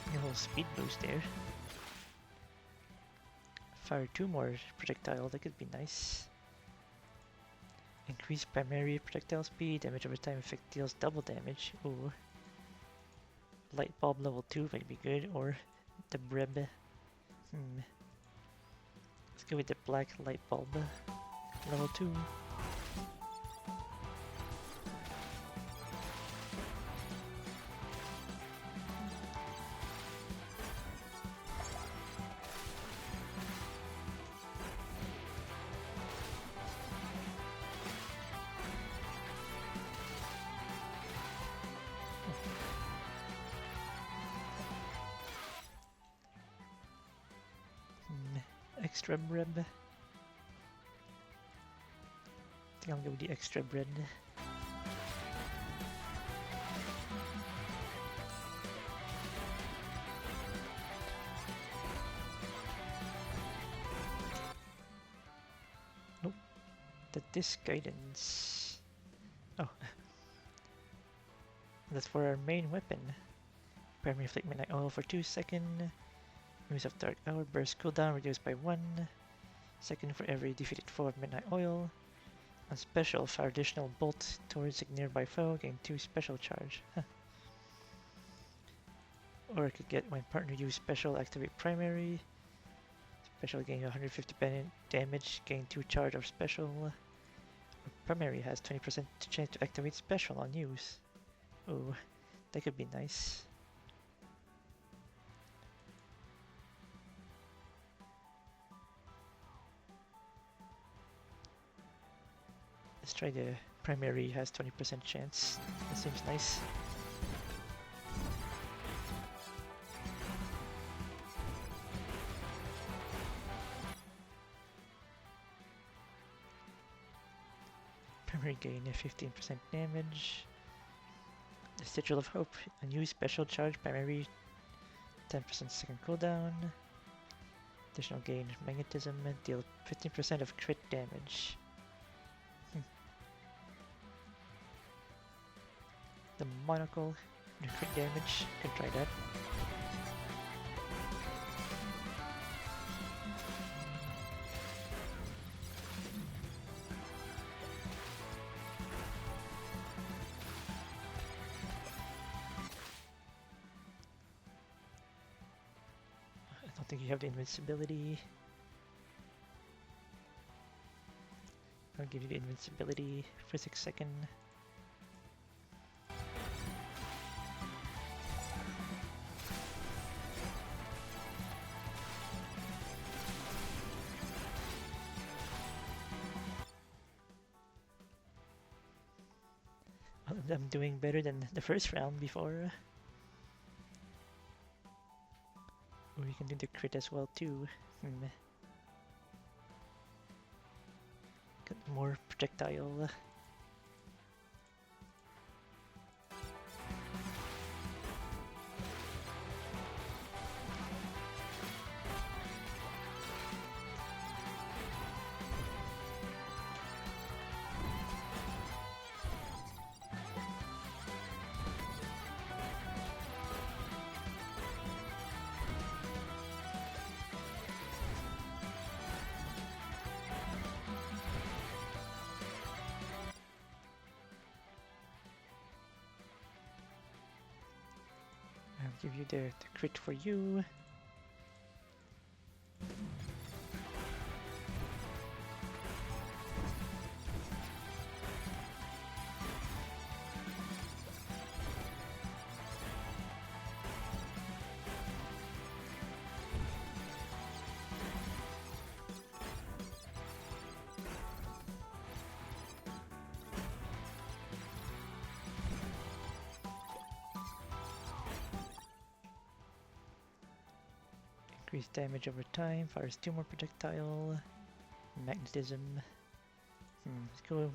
A little speed boost there. Fire 2 more projectile, that could be nice. Increase primary projectile speed, damage over time effect deals double damage. Ooh. Light bulb level 2 might be good, or the breb. Let's go with the black light bulb. Level 2. Extra bread. I think I'll go with the extra bread. Nope. This guidance. Oh. That's for our main weapon. Primary inflict midnight oil for 2 seconds. Moves of Dark Hour, burst cooldown reduced by 1 second for every defeated foe of Midnight Oil. On special, fire additional bolt towards a nearby foe, gain 2 special charge. Or I could get when partner use special, activate primary. Special gain 150 damage, gain 2 charge of special. Or primary has 20% chance to activate special on use. Oh, that could be nice. Let's try the primary, has 20% chance. That seems nice. Primary gain 15% damage. The Sigil of Hope, a new special charge primary, 10% second cooldown. Additional gain magnetism, deal 15% of crit damage. The monocle, crit damage, can try that. I don't think you have the invincibility. I'll give you the invincibility for 6 seconds. I'm doing better than the first round before. Or you can do the crit as well too. Got more projectile. Give you the crit for you. Increased damage over time, fires 2 more projectile, magnetism. Let's go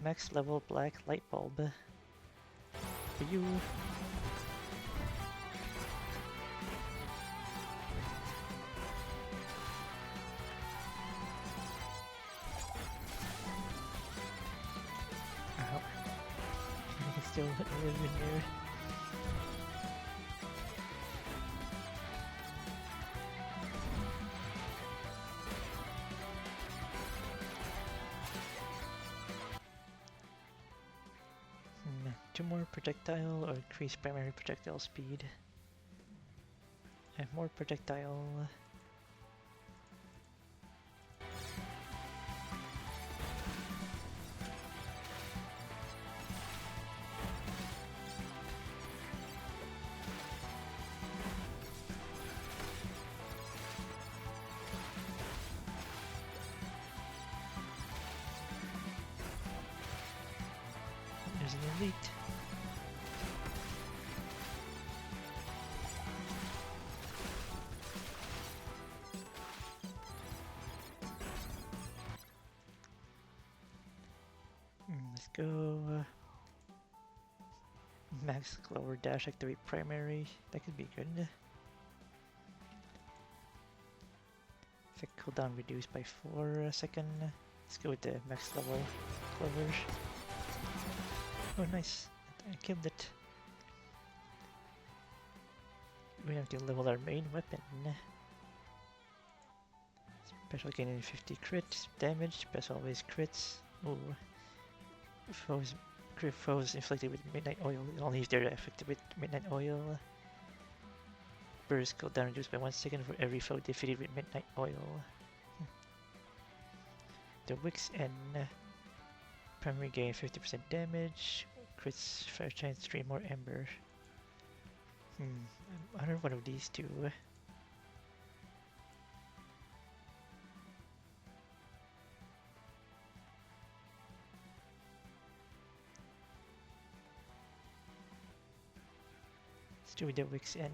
max level black light bulb. For you. Ow. I can still live in here. Two more projectile or increase primary projectile speed. And more projectile. There's an elite. Let's go max lower dash activate primary. That could be good. Effect cooldown reduced by 4 a second. Let's go with the max level clovers. Oh nice, I killed it. We have to level our main weapon. Special gain 50 crit damage, special always crits. Oh. Foes inflicted with midnight oil, only if they're affected with midnight oil. Burst cooldown reduced by 1 second for every foe defeated with midnight oil. The Wix N. Primary gain 50% damage. Crits, fair chance, 3 more ember. I don't know one of these two. Let's do the Wix N.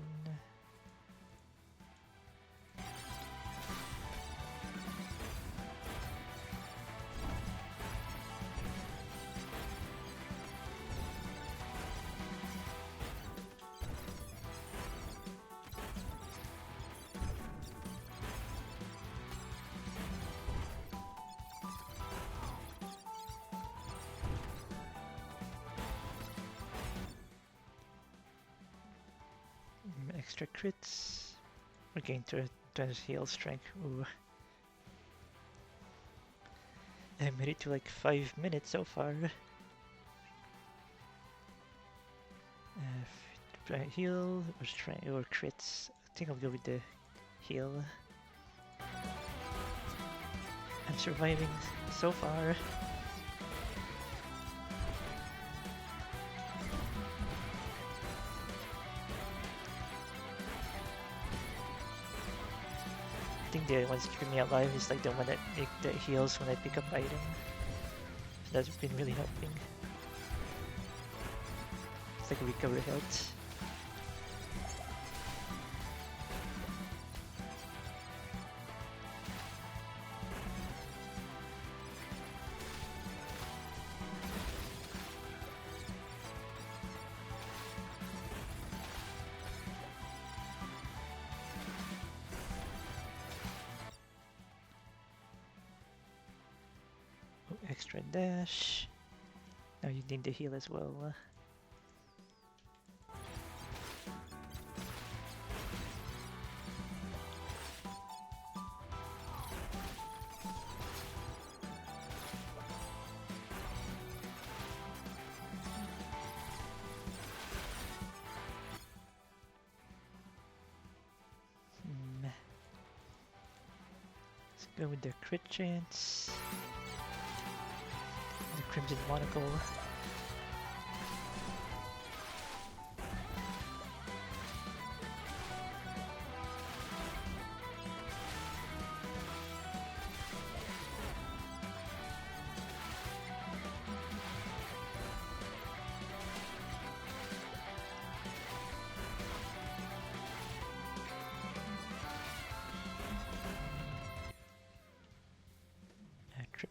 Extra crits. Regain 20 heal strength. Ooh. I made it to like 5 minutes so far. Heal or strength or crits. I think I'll go with the heal. I'm surviving so far. I think the ones keeping me alive is like the one that heals when I pick up item. So that's been really helping. It's like a recover health. Extra dash. Now you need the heal as well. Let's go with the crit chance. The Crimson Monocle.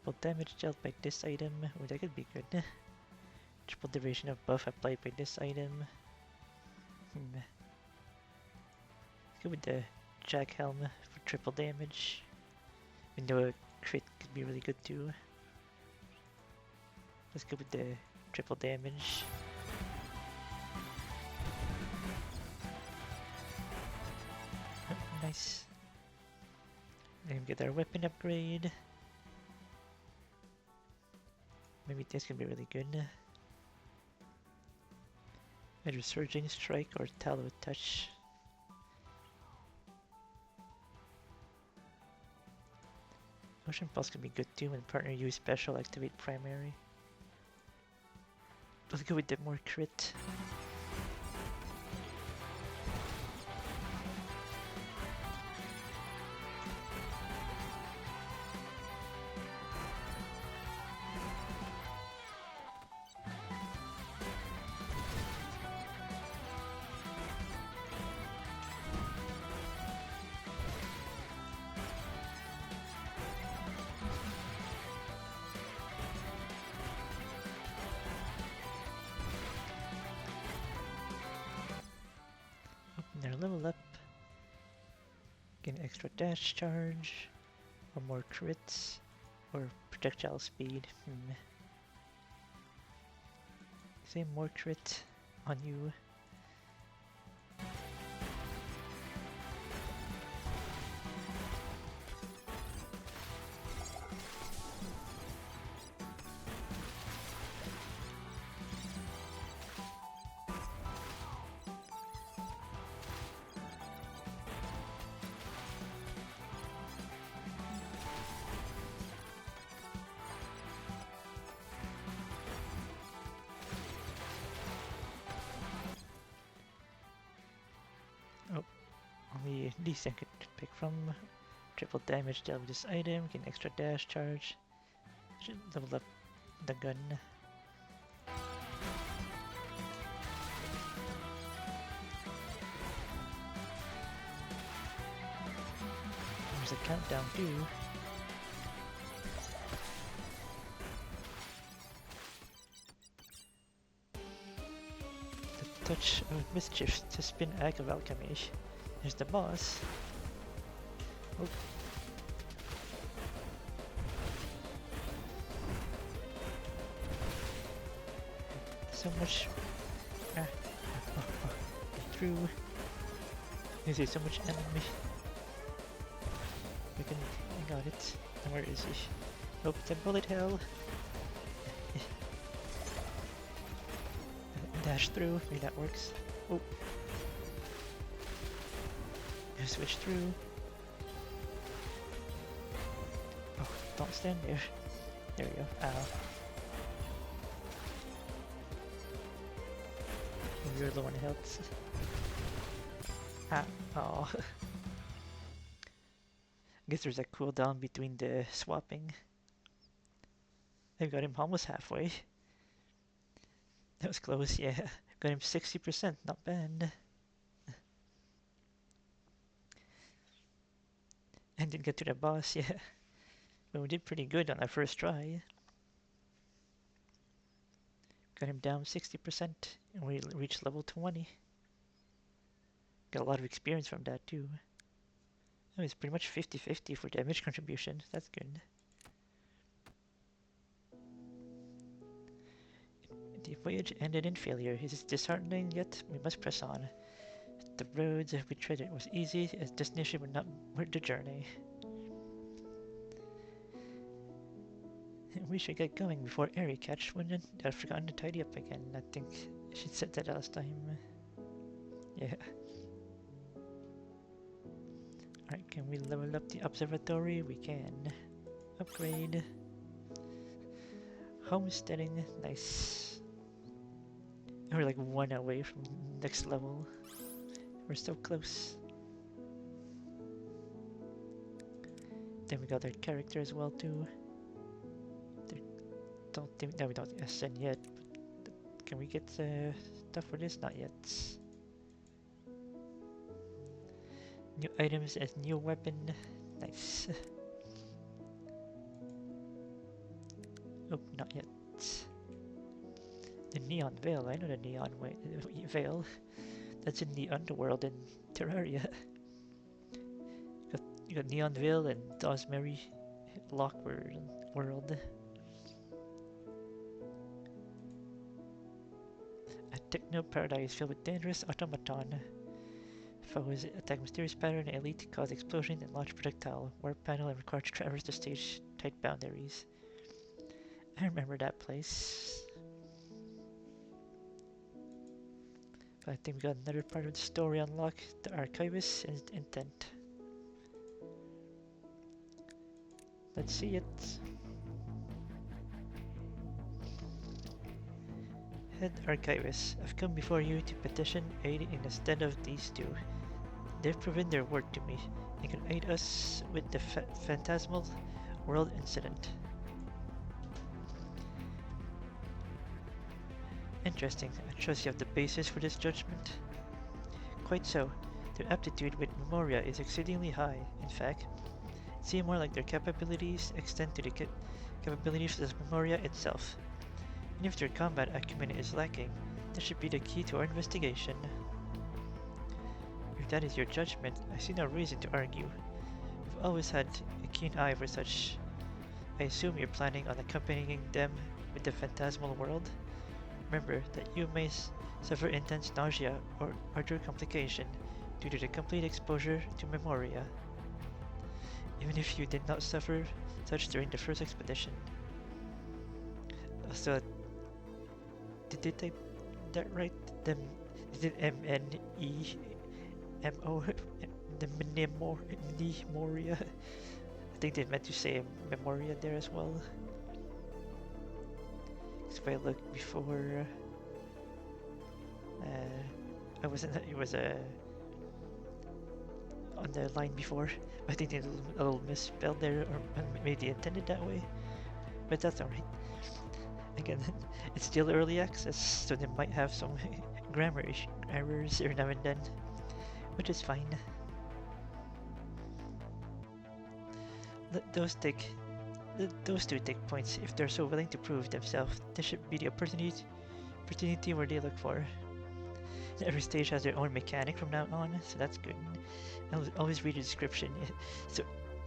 Triple damage dealt by this item. Oh, that could be good. Triple duration of buff applied by this item. Let's go with the Jack Helm for triple damage. We know a crit could be really good too. Let's go with the triple damage. Oh, nice. And get our weapon upgrade. Maybe this can be really good. Either Surging Strike or Tallow Touch. Ocean Pulse can be good too when partner use special activate primary. Let's go with the more crit. Now level up. Get an extra dash charge, or more crits, or projectile speed. Say more crit on you. Only decent could pick from. Triple damage dealt with this item, get an extra dash charge. Should level up the gun. There's a countdown too. The touch of mischief to spin Egg of Alchemy. Here's the boss. Oh. So much. Through. You see so much enemy. I got it. And where is he? Oh, it's a bullet hell. Dash through. Maybe that works. Oh. Switch through. Oh, don't stand there. There we go. Ow. You're the one that helps. Ah, oh. I guess there's a cooldown between the swapping. I got him almost halfway. That was close, yeah. Got him 60%, not bad. And didn't get to the boss, yeah. But we did pretty good on our first try. Got him down 60%, and we reached level 20. Got a lot of experience from that too. It was pretty much 50-50 for damage contribution. That's good. The voyage ended in failure. Is it disheartening? Yet we must press on. The roads we treaded was easy, as destination would not worth the journey. We should get going before Airy catch when I've forgotten to tidy up again. I think she said that last time. Yeah. Alright, can we level up the observatory? We can. Upgrade. Homesteading, nice. We're like one away from next level. We're so close. Then we got our character as well too. Don't think that we don't ascend yet. But can we get stuff for this? Not yet. New items as new weapon. Nice. Oh, not yet. The Neon Veil, I know the Neon Veil. That's in the underworld in Terraria. You got Neon Veil and Dosmary Lockworld world. A techno paradise filled with dangerous automaton. Foes attack mysterious pattern, elite cause explosion and launch projectile, warp panel and required to traverse the stage tight boundaries. I remember that place. I think we got another part of the story unlocked, the Archivist and intent. Let's see it. Head Archivist, I've come before you to petition aid in the stead of these two. They've proven their word to me and can aid us with the phantasmal world incident. Interesting. I trust you have the basis for this judgment. Quite so. Their aptitude with Memoria is exceedingly high. In fact, it seems more like their capabilities extend to the capabilities of Memoria itself. And if their combat acumen is lacking, that should be the key to our investigation. If that is your judgment, I see no reason to argue. You've always had a keen eye for such. I assume you're planning on accompanying them with the phantasmal world? Remember that you may suffer intense nausea or other complication due to the complete exposure to Memoria, even if you did not suffer such during the first expedition. So, did they type that right? Is it M-N-E-M-O? The Memoria? I think they meant to say Memoria there as well. If I look before, I wasn't. It was on the line before. I think it's a little misspelled there, or maybe intended that way. But that's alright. Again, it's still early access, so they might have some grammar errors every now and then, which is fine. Let those two take points if they're so willing to prove themselves. This should be the opportunity where they look for. Every stage has their own mechanic from now on, so that's good. Always read the description. So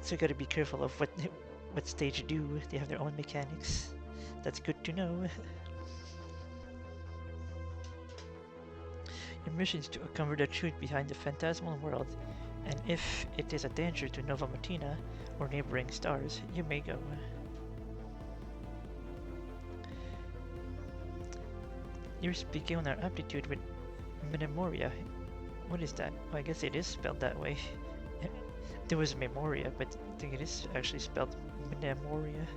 you gotta be careful of what stage do. They have their own mechanics. That's good to know. Your mission is to uncover the truth behind the phantasmal world, and if it is a danger to Nova Martina or neighboring stars, you may go. You're speaking on our aptitude with Memoria. What is that? Oh, I guess it is spelled that way. There was Memoria, but I think it is actually spelled Memoria.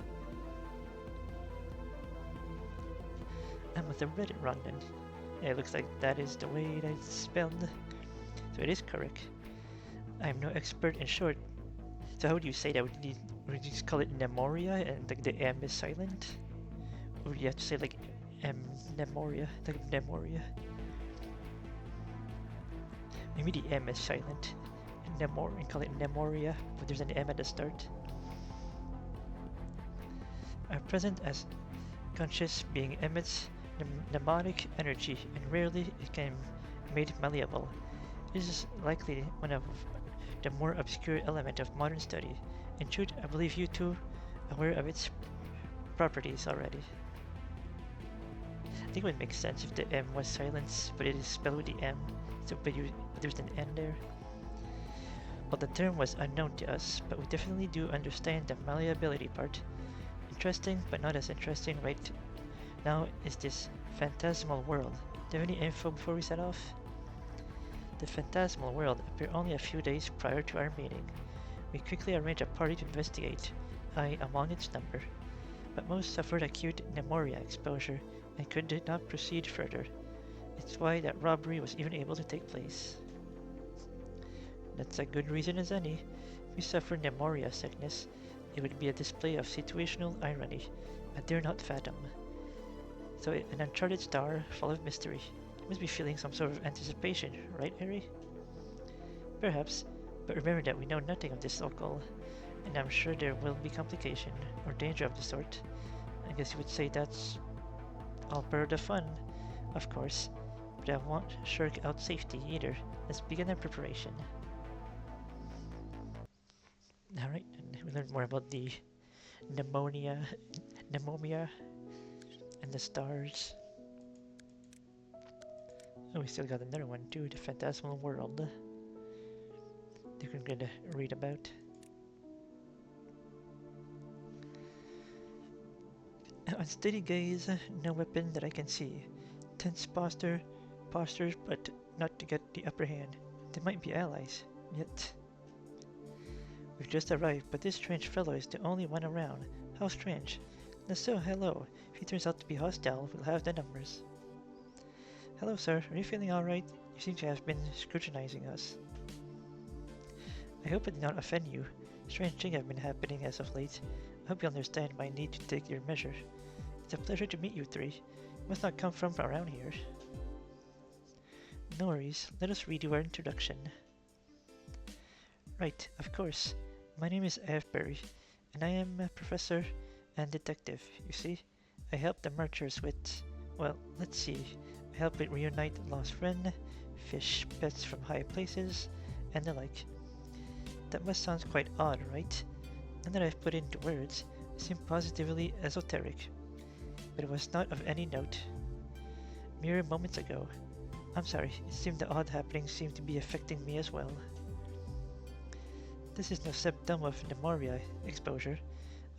I must have read it wrong then. Yeah, it looks like that is the way that it's spelled. So it is correct. I'm no expert in short. So how would you say that? Would you just call it Memoria and like the M is silent? Or would you have to say like Memoria, like Memoria? Maybe the M is silent and call it Memoria, but there's an M at the start. Our present as conscious being emits mnemonic energy, and rarely it can be made malleable. This is likely one of the more obscure element of modern study. In truth, I believe you two are aware of its properties already. I think it would make sense if the M was silent, but it is spelled with the M, so but there's an N there. Well, the term was unknown to us, but we definitely do understand the malleability part. Interesting, but not as interesting right now is this phantasmal world. Do you have any info before we set off? The phantasmal world appeared only a few days prior to our meeting. We quickly arranged a party to investigate, I among its number, but most suffered acute Memoria exposure and could not proceed further. It's why that robbery was even able to take place. That's a good reason as any. If we suffer Memoria sickness, it would be a display of situational irony I dare not fathom. So an uncharted star full of mystery. You must be feeling some sort of anticipation, right, Harry? Perhaps, but remember that we know nothing of this local, and I'm sure there will be complication or danger of the sort. I guess you would say that's all part of the fun, of course, but I won't shirk out safety either. Let's begin our preparation. Alright, and we learned more about the pneumonia, and the stars. Oh, we still got another one too, the phantasmal world that we're gonna read about. Unsteady gaze, no weapon that I can see. Tense postures, but not to get the upper hand. They might be allies, yet. We've just arrived, but this strange fellow is the only one around. How strange. So, hello. If he turns out to be hostile, we'll have the numbers. Hello, sir. Are you feeling alright? You seem to have been scrutinizing us. I hope it did not offend you. Strange things have been happening as of late. I hope you understand my need to take your measure. It's a pleasure to meet you three. You must not come from around here. No worries. Let us read you our introduction. Right, of course. My name is Avebury, and I am a professor and detective. You see, I help the merchants with, well, let's see. I help it reunite lost friend, fish pets from high places, and the like. That must sound quite odd, right? None that I've put into words seem positively esoteric, but it was not of any note. Mere moments ago. I'm sorry, it seemed the odd happenings seemed to be affecting me as well. This is no symptom of pneumonia exposure.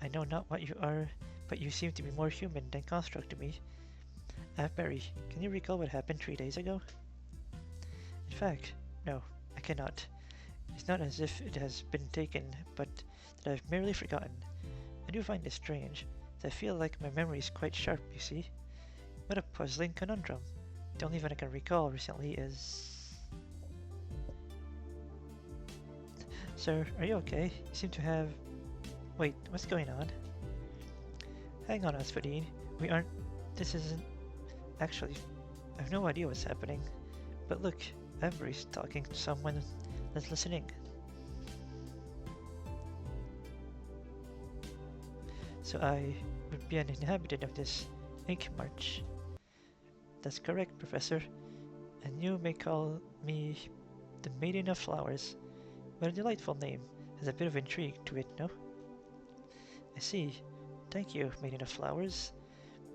I know not what you are, but you seem to be more human than construct to me. Avebury, can you recall what happened 3 days ago? In fact, no, I cannot. It's not as if it has been taken, but that I've merely forgotten. I do find this strange, as I feel like my memory is quite sharp, you see. What a puzzling conundrum. The only one I can recall recently is... Sir, are you okay? You seem to have... Wait, what's going on? Hang on, Asphodine. We aren't... This isn't... Actually, I have no idea what's happening. But look, Avebury's talking to someone that's listening. So I would be an inhabitant of this ink march. That's correct, Professor. And you may call me the Maiden of Flowers. What a delightful name. Has a bit of intrigue to it, no? I see. Thank you, Maiden of Flowers.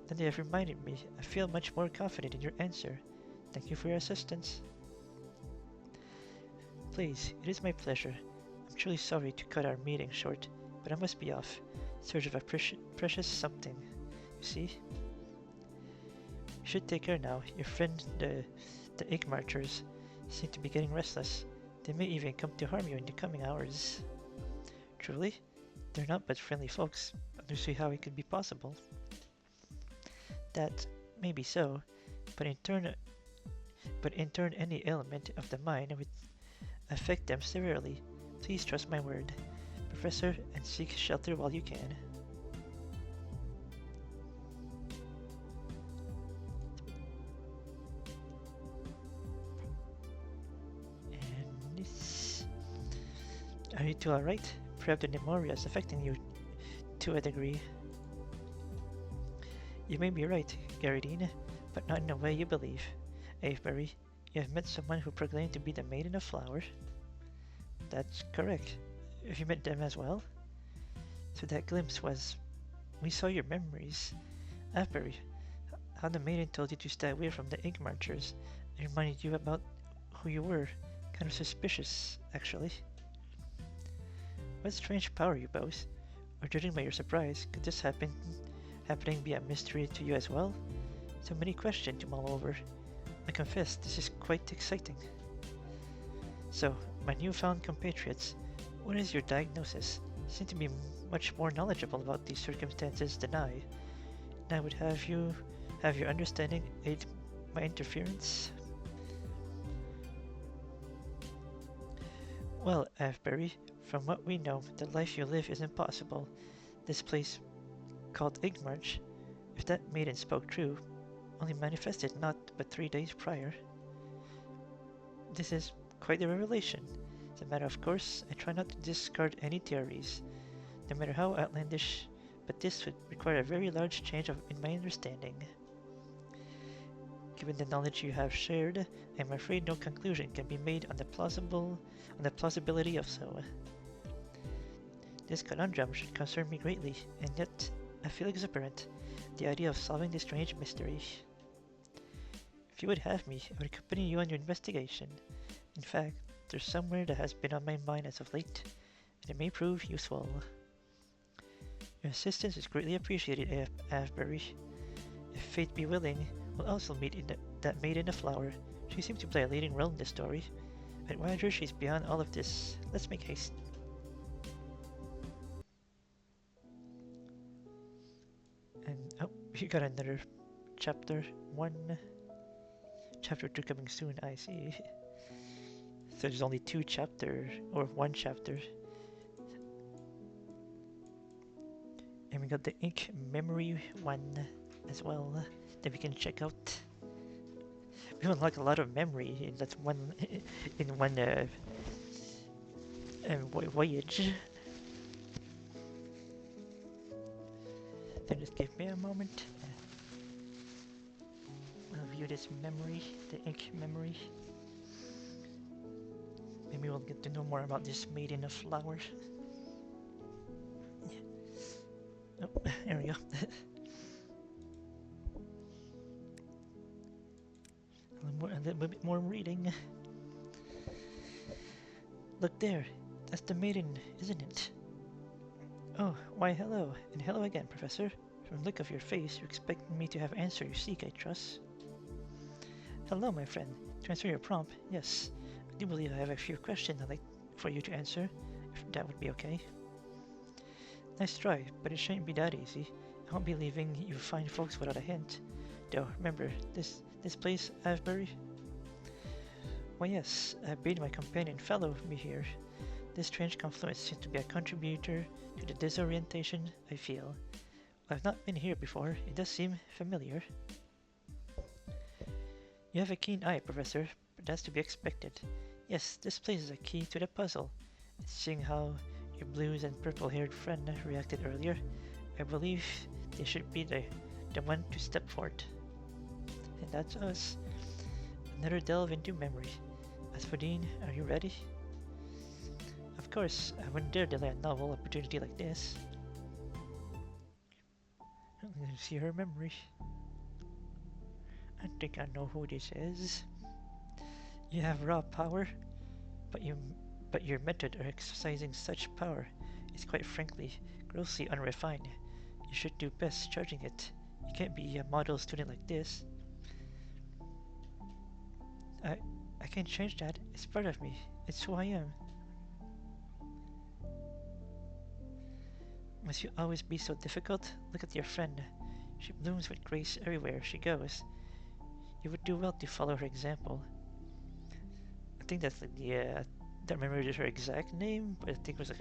Then they have reminded me. I feel much more confident in your answer. Thank you for your assistance. Please, it is my pleasure. I'm truly sorry to cut our meeting short, but I must be off. In search of a precious something. You see? You should take care now. Your friend, the Egg Marchers, seem to be getting restless. They may even come to harm you in the coming hours. Truly? They're not but friendly folks. I don't see how it could be possible. That may be so, but in turn any element of the mind would affect them severely. Please trust my word, Professor, and seek shelter while you can. And this... Are you two alright? Perhaps the pneumonia is affecting you to a degree. You may be right, Garridine, but not in the way you believe. Avebury, you have met someone who proclaimed to be the Maiden of Flowers. That's correct. Have you met them as well? So that glimpse was... We saw your memories. Avebury, how the Maiden told you to stay away from the Ink Marchers and reminded you about who you were. Kind of suspicious, actually. What strange power you boast. Or judging by your surprise, could this happening be a mystery to you as well? So many questions to mull over. I confess, this is quite exciting. So, my newfound compatriots, what is your diagnosis? You seem to be much more knowledgeable about these circumstances than I. And I would have your understanding aid my interference. Well, Avebury, from what we know, the life you live is impossible. This place, called Igmarch, if that maiden spoke true, only manifested not but 3 days prior. This is quite a revelation. As a matter of course, I try not to discard any theories, no matter how outlandish but this would require a very large change in my understanding. Given the knowledge you have shared, I am afraid no conclusion can be made on the plausibility of so. This conundrum should concern me greatly, and yet I feel exuberant. The idea of solving this strange mystery. If you would have me, I would accompany you on your investigation. In fact, there's somewhere that has been on my mind as of late, and it may prove useful. Your assistance is greatly appreciated, Avebury. If fate be willing, we'll also meet that maid in the flower. She seems to play a leading role in this story. I'd wager she's beyond all of this. Let's make haste. And oh, you got another chapter 1. Chapter 2 coming soon, I see. So there's only 2 chapters, or 1 chapter. And we got the ink memory 1 as well that we can check out. We unlock a lot of memory in that one voyage. Then just give me a moment. I'll view this memory, the ink memory. Maybe we'll get to know more about this maid in the flower. Oh, there we go. A little bit more reading. Look there, that's the maiden, isn't it? Oh, why hello, and hello again, Professor. From the look of your face, you expect me to have answer you seek, I trust. Hello, my friend. To answer your prompt, yes. I do believe I have a few questions I'd like for you to answer, if that would be okay. Nice try, but it shouldn't be that easy. I won't be leaving you fine folks without a hint. Though, remember, this place, Avebury? Why yes, I bade my companion follow me here. This strange confluence seems to be a contributor to the disorientation I feel. I've not been here before. It does seem familiar. You have a keen eye, Professor, but that's to be expected. Yes, this place is a key to the puzzle. Seeing how your blues and purple-haired friend reacted earlier, I believe they should be the one to step forward. And that's us. Another delve into memory. Asphodine, are you ready? Of course, I wouldn't dare delay a novel opportunity like this. I'm gonna see her memory. I think I know who this is. You have raw power, but your method of exercising such power is quite frankly grossly unrefined. You should do best charging it. You can't be a model student like this. I can't change that. It's part of me. It's who I am. Must you always be so difficult? Look at your friend. She blooms with grace everywhere she goes. You would do well to follow her example. I think that's like the I don't remember her exact name, but I think it was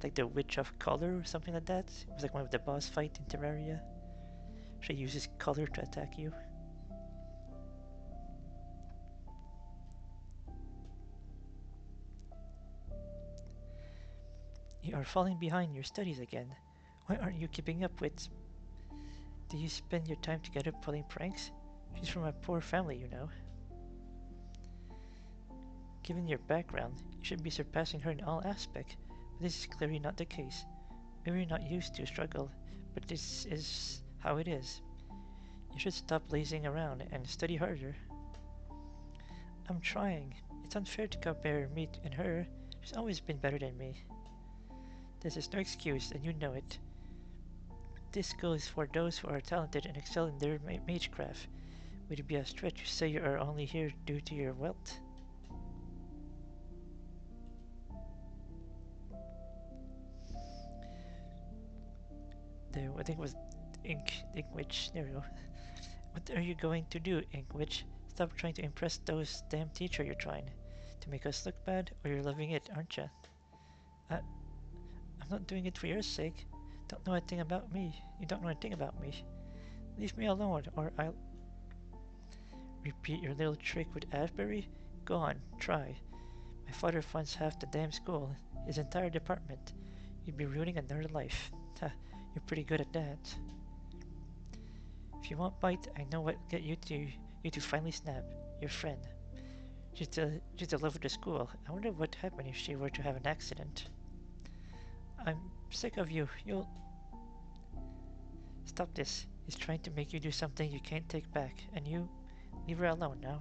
like the Witch of Color or something like that. It was like one of the boss fight in Terraria. She uses color to attack you. You are falling behind your studies again. Why aren't you keeping up with... Do you spend your time together pulling pranks? She's from a poor family, you know. Given your background, you should be surpassing her in all aspects, but this is clearly not the case. Maybe you're not used to struggle, but this is how it is. You should stop lazing around and study harder. I'm trying. It's unfair to compare me and her. She's always been better than me. This is no excuse, and you know it. This school is for those who are talented and excel in their magecraft. Would it be a stretch to say you are only here due to your wealth? There, I think it was Ink Witch. There we go. What are you going to do, Ink Witch? Stop trying to impress those damn teacher you're trying to make us look bad, or you're loving it, aren't you? I'm not doing it for your sake. Don't know a thing about me. You don't know a thing about me. Leave me alone, or I'll... Repeat your little trick with Avebury? Go on, try. My father funds half the damn school, his entire department. You'd be ruining another life. Ha, You're pretty good at that. If you want bite, I know what get you to finally snap. Your friend. She's the love of the school. I wonder what happened if she were to have an accident. I'm sick of you. You'll stop this. He's trying to make you do something you can't take back, and you leave her alone now.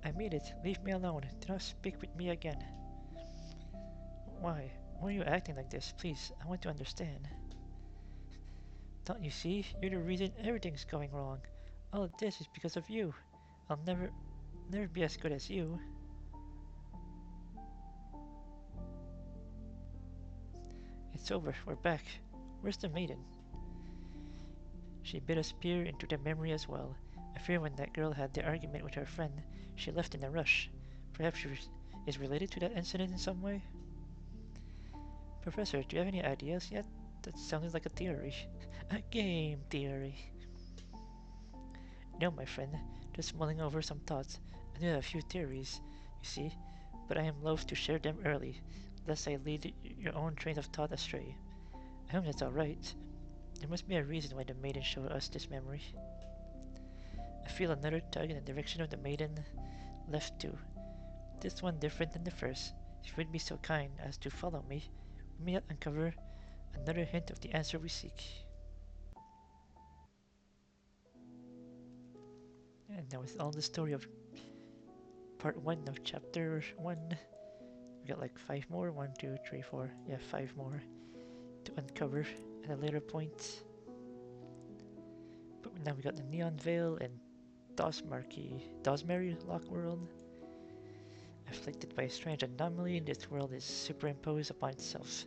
I mean it. Leave me alone. Do not speak with me again. Why? Why are you acting like this? Please, I want to understand. Don't you see? You're the reason everything's going wrong. All of this is because of you. I'll never be as good as you. It's over. We're back. Where's the maiden? She bit a spear into the memory as well. I fear when that girl had the argument with her friend, she left in a rush. Perhaps she is related to that incident in some way? Professor, do you have any ideas yet? That sounded like a theory. A game theory. No, my friend. Just mulling over some thoughts. I do have a few theories, you see, but I am loath to share them early, lest I lead your own train of thought astray. I hope that's alright. There must be a reason why the maiden showed us this memory. I feel another tug in the direction of the maiden left too. This one different than the first. If you would be so kind as to follow me, we may uncover another hint of the answer we seek. And that was all the story of part 1 of chapter 1. We got like 5 more. 1, 2, 3, 4. Yeah, 5 more to uncover at a later point. But now we got the Neon Veil and Dosmary Lock World. Afflicted by a strange anomaly, this world is superimposed upon itself.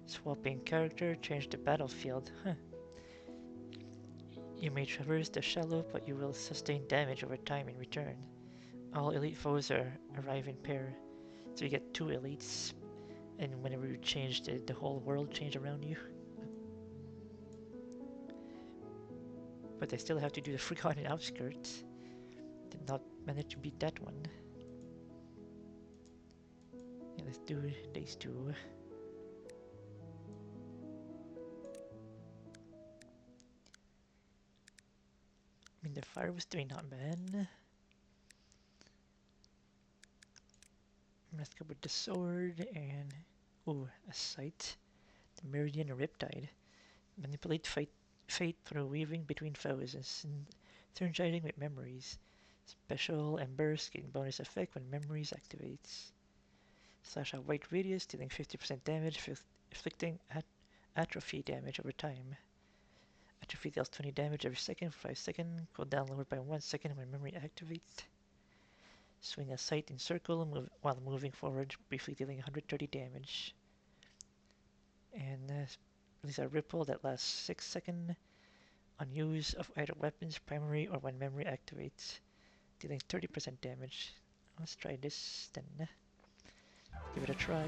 Swapping character, change the battlefield. Huh. You may traverse the shallow, but you will sustain damage over time in return. All elite foes arrive in pair, so you get 2 elites, and whenever you change, the whole world change around you. But I still have to do the Forgotten Outskirts. Did not manage to beat that one. Yeah, let's do these 2. I mean, the fire was doing not bad. Let's go with the sword and a sight. The Meridian Riptide. Manipulate fate through weaving between foes and synergizing with memories. Special and burst getting bonus effect when memories activates. Slash a white radius, dealing 50% damage, inflicting atrophy damage over time. Atrophy deals 20 damage every second for 5 seconds. Cooldown lowered by 1 second when memory activates. Swing a sight in circle while moving forward, briefly dealing 130 damage. And release a ripple that lasts 6 seconds on use of either weapons, primary, or when memory activates, dealing 30% damage. Let's try this then. Give it a try.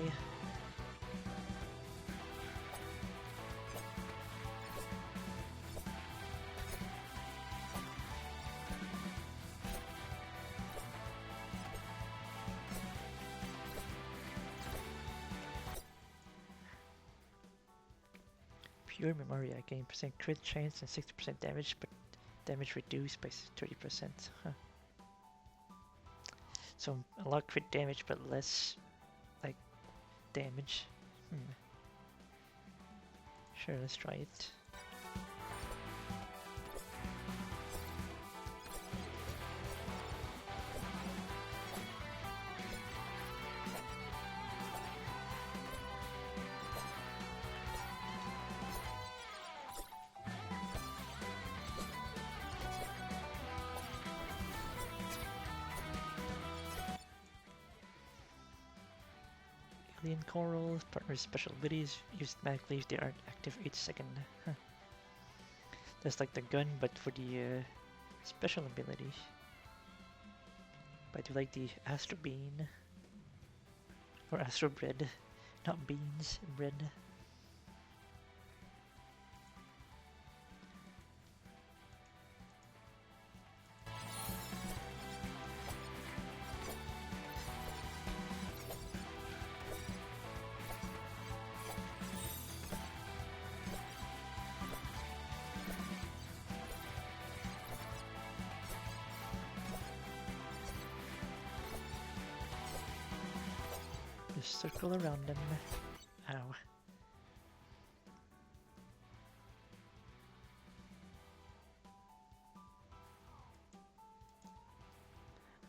Pure memory, I gain percent crit chance and 60% damage, but damage reduced by 30%. Huh. So a lot of crit damage, but less like damage. Sure, let's try it. Alien Coral, partner's special abilities used magically if they aren't active each second. Huh. That's like the gun, but for the special ability. But I do like the Astro Bean. Or Astro Bread. Not beans, bread. just circle around them. Ow.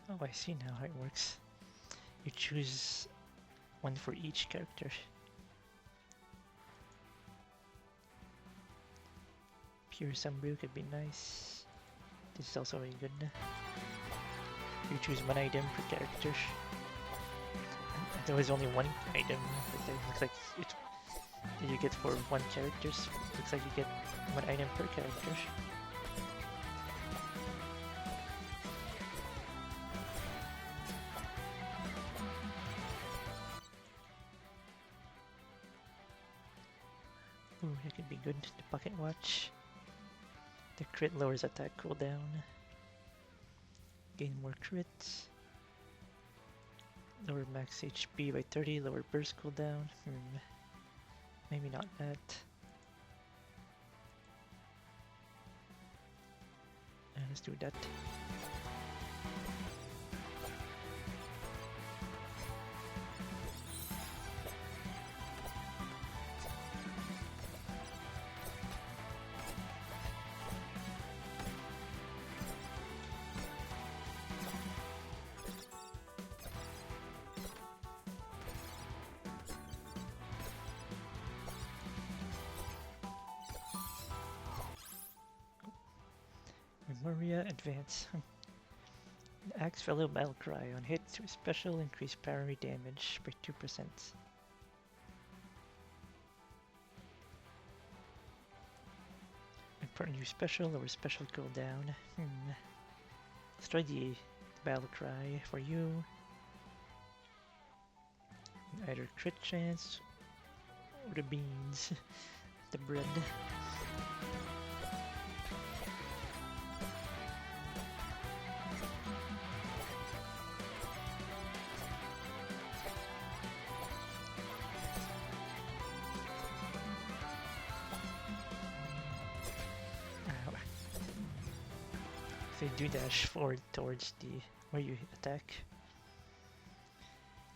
Oh, I see now how it works. You choose one for each character. Pure Sunbrew could be nice. This is also really good. You choose one item per character. There was only one item, but it looks like it you get for one character. So it looks like you get one item per character. Ooh, that could be good. The Pocket Watch. The crit lowers attack cooldown. Gain more crits. Lower max HP by 30, lower burst cooldown. Maybe not that. Let's do that. Memoria Advance. Axe Fellow Battle Cry. On hit to special, increase parry damage by 2%. Important new special, lower special cooldown. Let's try the Battle Cry for you. Either crit chance or the beans. The bread. So do dash forward towards the where you attack.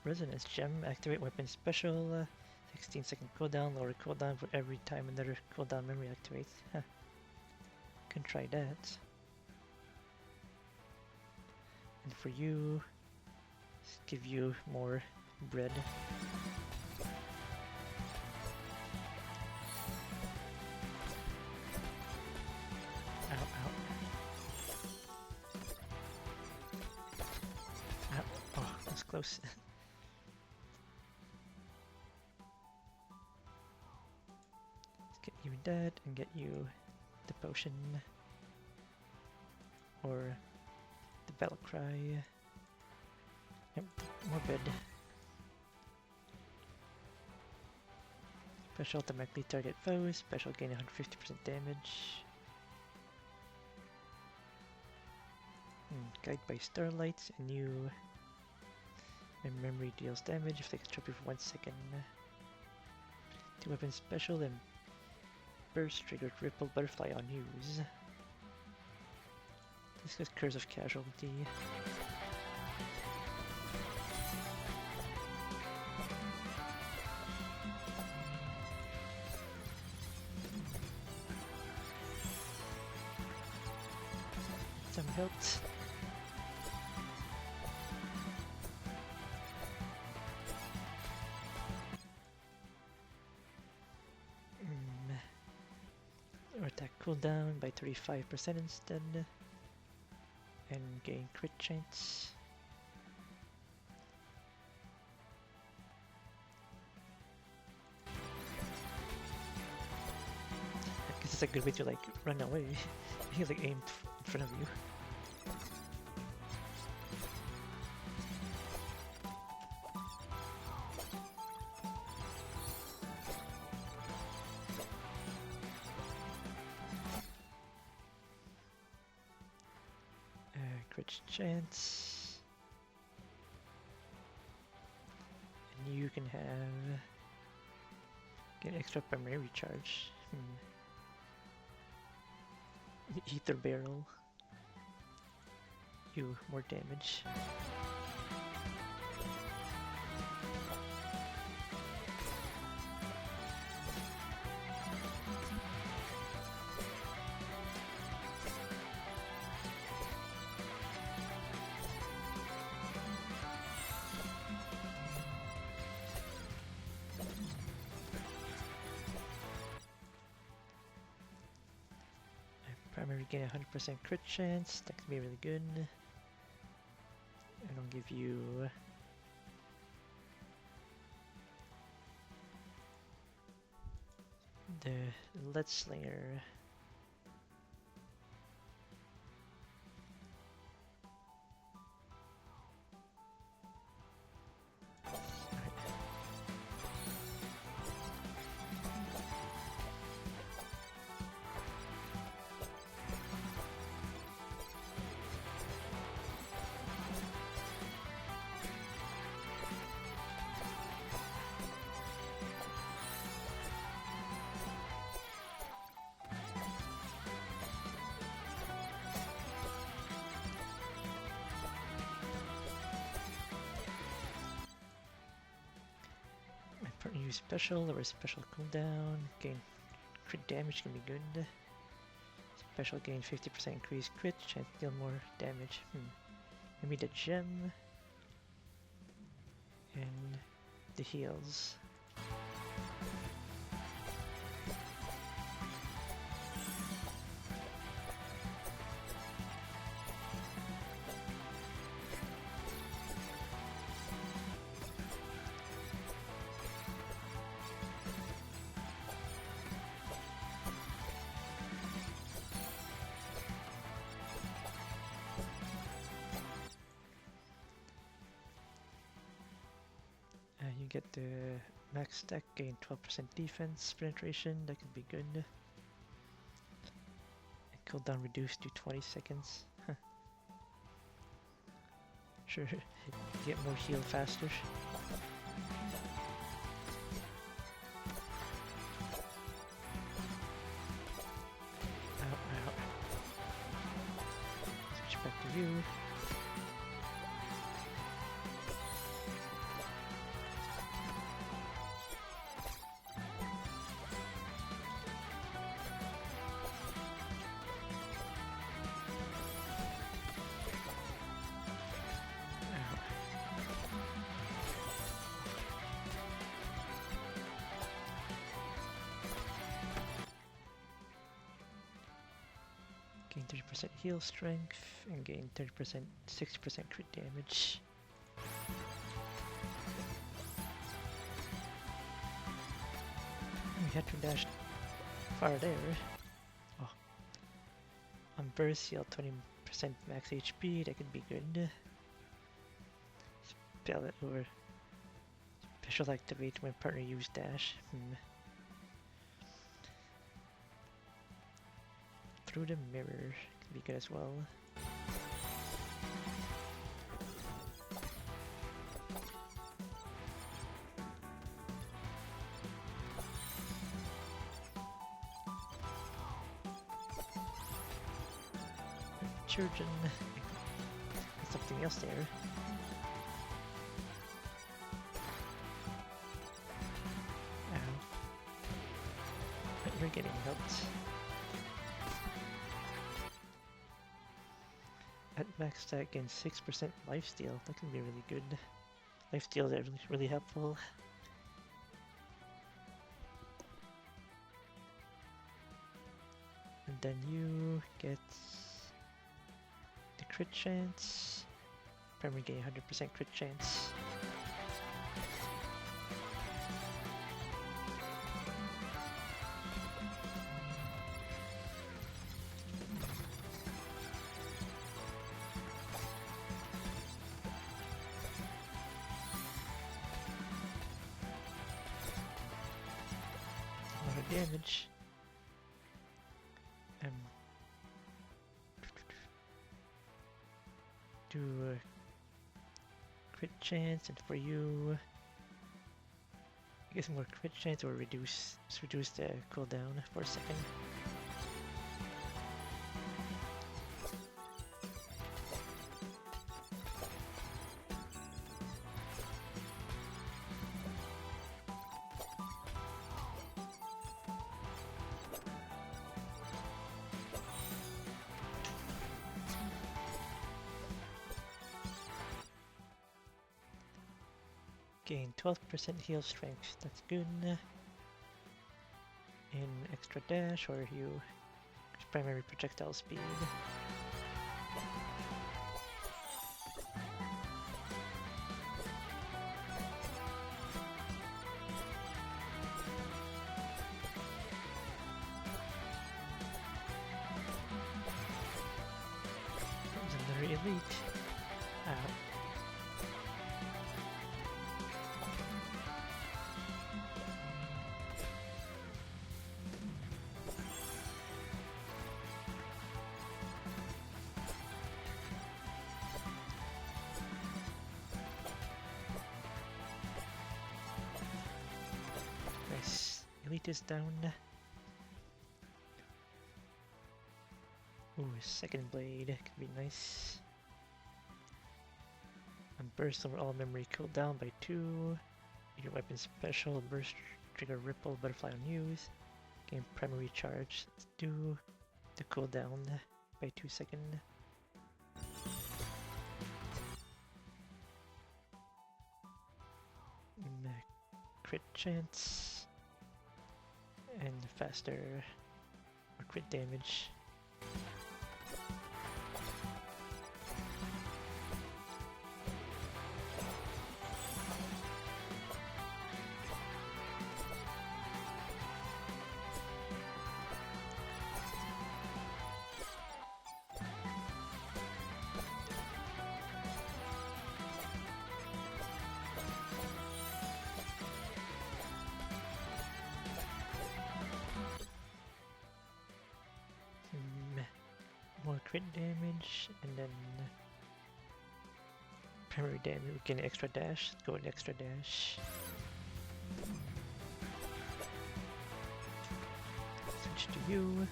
Resonance Gem, activate weapon special, 16-second cooldown, lower cooldown for every time another cooldown memory activates. Huh. Can try that. And for you, give you more bread. Close. Let's get you that and get you the potion or the battle cry. Yep, more bed. Special automatically target foes. Special gain 150% damage. Guide by Starlight, a new memory deals damage if they can trap you for 1 second. 2 weapons special and burst triggered ripple butterfly on use. This is Curse of Casualty. Some health. Attack cooldown by 35% instead, and gain crit chance. I guess it's a good way to like run away. He's like aimed in front of you. Chance, and you can have get extra primary recharge. The Ether Barrel, you more damage. Primary gain 100% crit chance. That could be really good. And I'll give you the Lead Slinger. Partner use special or a special cooldown. Gain crit damage can be good. Special gain 50% increased crit, chance to deal more damage. Maybe the gem and the heals. You get the max stack, gain 12% defense penetration, that could be good. And cooldown reduced to 20 seconds. Sure, get more heal faster. Ow, ow. Switch back to you. Gain 30% heal strength and gain 30%, 60% crit damage. We had to dash far there. Oh. On burst, heal 20% max HP, that could be good. Spell it or special activate when partner use dash. Through the mirror can be good as well. Children. There's something else there. Ow. But you're getting helped. At max stack, gain 6% lifesteal. That can be really good. Lifesteal is really helpful. And then you get the crit chance. Primary gain 100% crit chance. Damage. Do a crit chance, and for you, I guess more crit chance or reduce the cooldown for a second. Gain 12% heal strength, that's good. In extra dash, or you primary projectile speed. There's another elite. Ow. Nice. Elite is down. Ooh, second blade could be nice. A burst over all memory cooldown by 2. Your weapon special burst trigger ripple butterfly on use. Gain primary charge. Let's do the cooldown by 2 seconds. Crit chance and faster or crit damage. More crit damage, and then primary damage. We get an extra dash. Let's go with extra dash. Switch to you.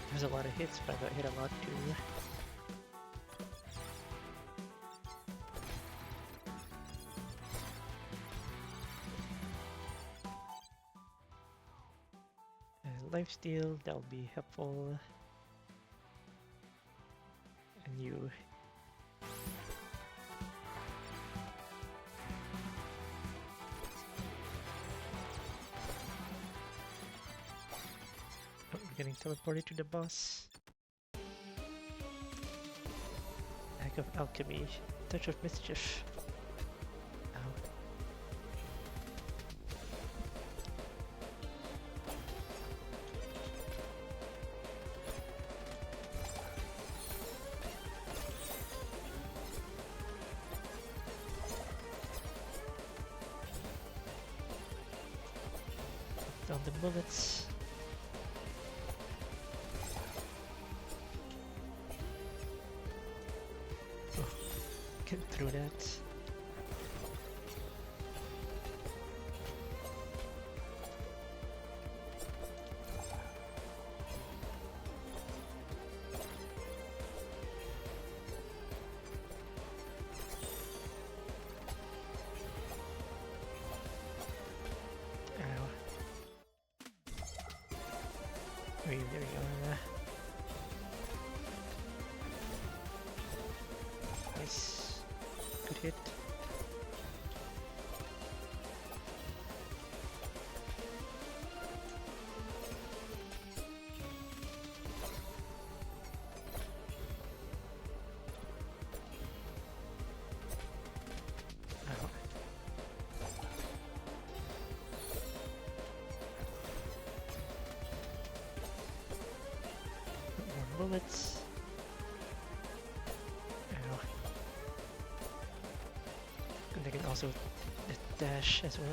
There's a lot of hits, but I got hit a lot too. Lifesteal, that will be helpful. And you. Oh, we're getting teleported to the boss. Act of Alchemy, Touch of Mischief. Ow. Down the bullets. Oh, get through that. There we go. Nice. Good hit. Ow. Bullets. Ow. And I can also dash as well.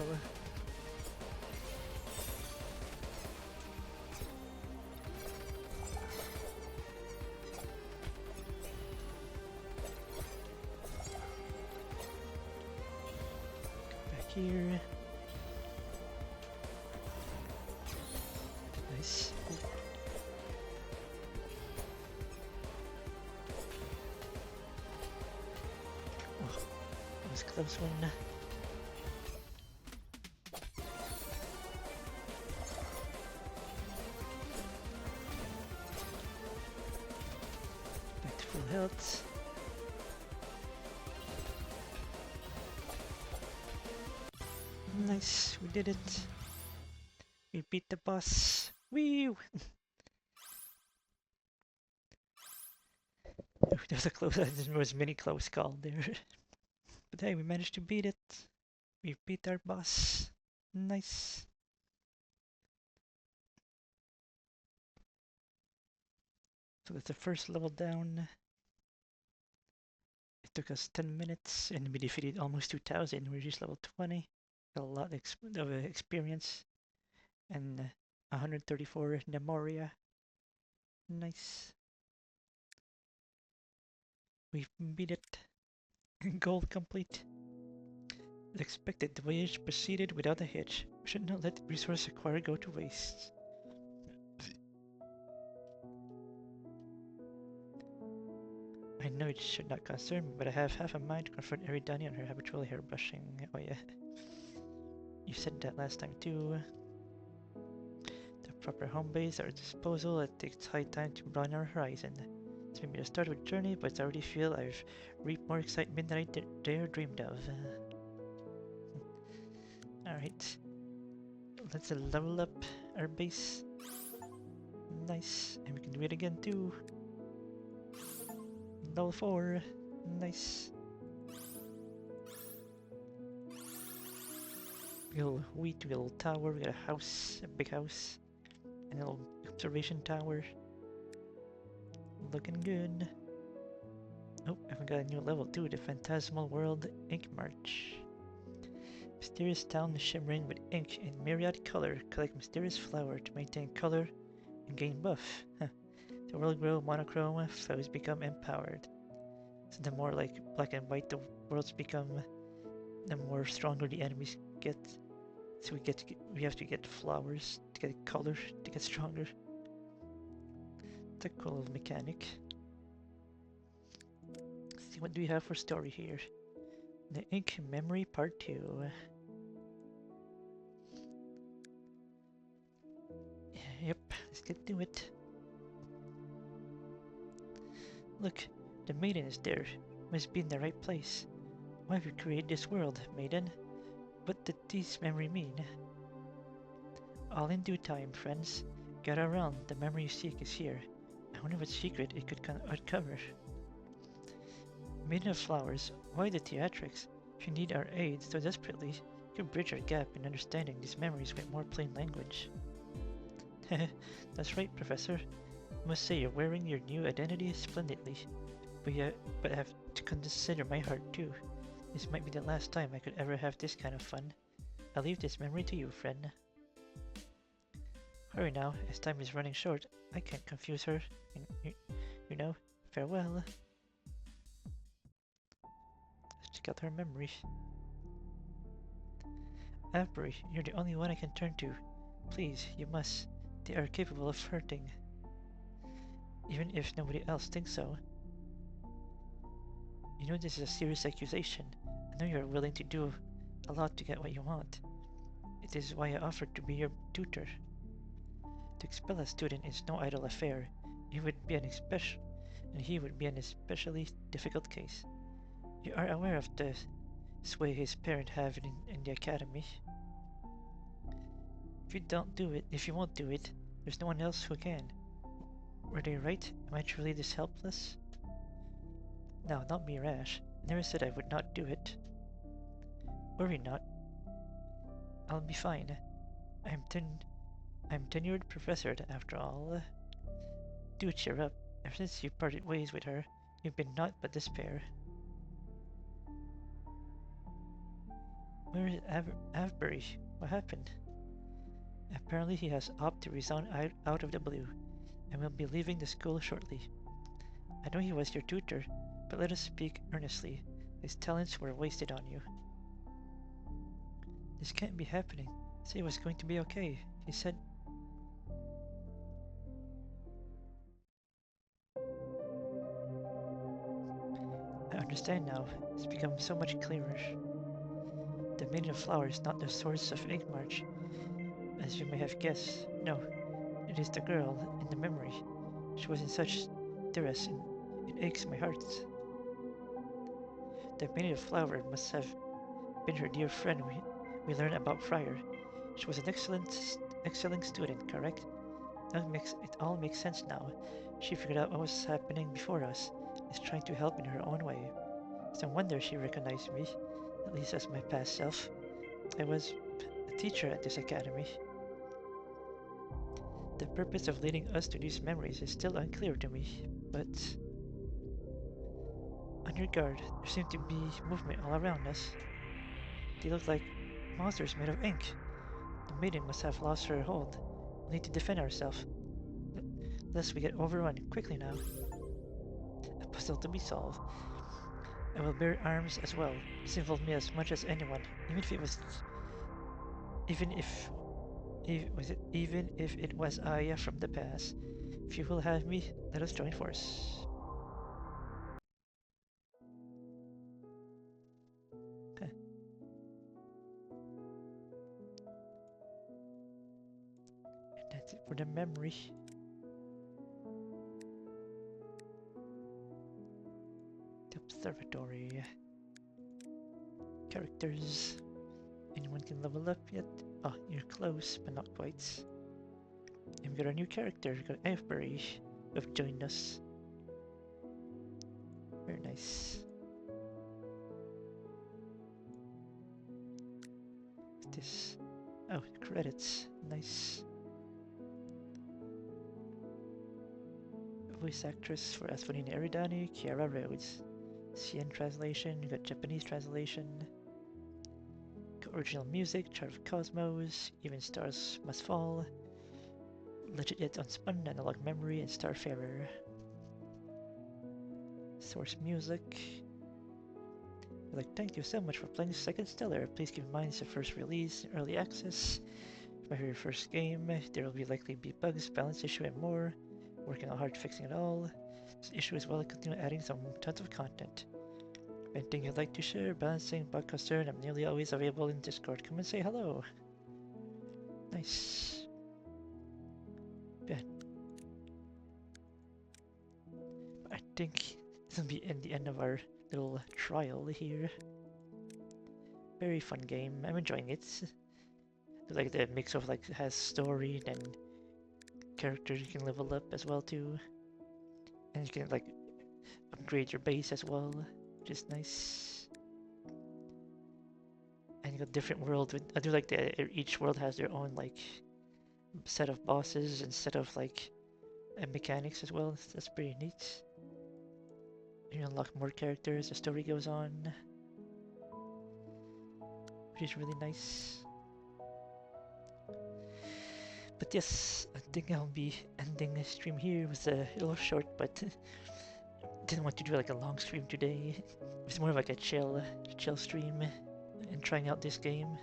Come back here. Nice. Ooh. Close one. Back to full health. Nice, we did it. We beat the boss. Woo! There was a close, there was many close call there. But hey, we managed to beat it. We beat our boss. Nice. So that's the first level down. It took us 10 minutes and we defeated almost 2000. We reached level 20. Got a lot of experience and 134 Nemoria. Nice. We beat it. Goal complete. As expected, the voyage proceeded without a hitch. We should not let resource acquired go to waste. I know it should not concern me, but I have half a mind to confront Eridani on her habitual hair brushing. Oh yeah. You said that last time too. The proper home base at our disposal. It takes high time to broaden our horizon. It's maybe the start of a journey, but I already feel I've reaped more excitement than I dare dreamed of. Alright. Let's level up our base. Nice. And we can do it again too. Level 4. Nice. Little wheat, little tower, we got a house, a big house, and a little observation tower. Looking good. Oh, I haven't got a new level too, the Phantasmal World Ink March. Mysterious town shimmering with ink in myriad color. Collect mysterious flower to maintain color and gain buff. The world grow monochrome, foes become empowered. So the more like black and white the worlds become, the more stronger the enemies get. So we have to get flowers to get color to get stronger. It's a cool little mechanic. Let's see, what do we have for story here? The Ink Memory Part 2. Yep, let's get to it. Look, the maiden is there. Must be in the right place. Why have you created this world, maiden? What did this memory mean? All in due time, friends. Gather around, the memory you seek is here. I wonder what secret it could uncover. Maiden of Flowers, why the theatrics? If you need our aid so desperately, you can bridge our gap in understanding these memories with more plain language. That's right, Professor. I must say you're wearing your new identity splendidly. But I have to consider my heart too. This might be the last time I could ever have this kind of fun. I'll leave this memory to you, friend. Hurry now, as time is running short. I can't confuse her. You know, farewell. Let's check out her memory. Avery, you're the only one I can turn to. Please, you must. They are capable of hurting. Even if nobody else thinks so. You know this is a serious accusation. I know you are willing to do a lot to get what you want. It is why I offered to be your tutor. To expel a student is no idle affair. He would be an especially difficult case. You are aware of the sway his parents have in the academy. If you won't do it, there's no one else who can. Were they right? Am I truly this helpless? No, not me, Rash. I never said I would not do it. Worry not. I'll be fine. I'm tenured professor after all. Do cheer up. Ever since you parted ways with her, you've been naught but despair. Where is Avery? What happened? Apparently he has opted to resign out of the blue, and will be leaving the school shortly. I know he was your tutor, but let us speak earnestly. His talents were wasted on you. This can't be happening. Say it was going to be okay. He said... I understand now. It's become so much clearer. The Maiden of Flowers is not the source of Ink March, as you may have guessed. No, it is the girl in the memory. She was in such duress, it aches my heart. The Maiden of Flower must have been her dear friend we learned about Friar. She was an excellent student, correct? It all makes sense now. She figured out what was happening before us, is trying to help in her own way. It's no wonder she recognized me, at least as my past self. I was a teacher at this academy. The purpose of leading us to these memories is still unclear to me, but on your guard, there seemed to be movement all around us. They looked like monsters made of ink. The maiden must have lost her hold. We need to defend ourselves, lest we get overrun quickly now. A puzzle to be solved. I will bear arms as well. This involved me as much as anyone, even if even if it was Aya from the past. If you will have me, let us join force. Okay. And that's it for the memory. The observatory. Characters. Anyone can level up yet? Oh, you're close, but not quite. And we got a new character, we got Avery, who have joined us. Very nice. What's this? Oh, credits. Nice. Voice actress for Asfonina Eridani, Kiara Rhodes. CN translation, you got Japanese translation. Got original music, Chart of Cosmos, Even Stars Must Fall. Legit Yet Unspun, Analog Memory, and Starfarer. Source music. Like, thank you so much for playing Second Stellar. Please keep in mind it's the first release, early access. For your first game, there will likely be bugs, balance issue, and more. Working on hard fixing it all. This issue as well, continue adding some tons of content. Anything you'd like to share, balancing, bug concern, I'm nearly always available in Discord. Come and say hello. Nice. Good. I think this will be in the end of our little trial here. Very fun game. I'm enjoying it. Like the mix of like has story and characters you can level up as well too, and you can like upgrade your base as well, which is nice. And you got different world. I do like that each world has their own like set of bosses and set of like mechanics as well. That's pretty neat. You unlock more characters, the story goes on, which is really nice. But yes, I think I'll be ending the stream here. It was a little short, but didn't want to do like a long stream today. It's more of like a chill stream and trying out this game.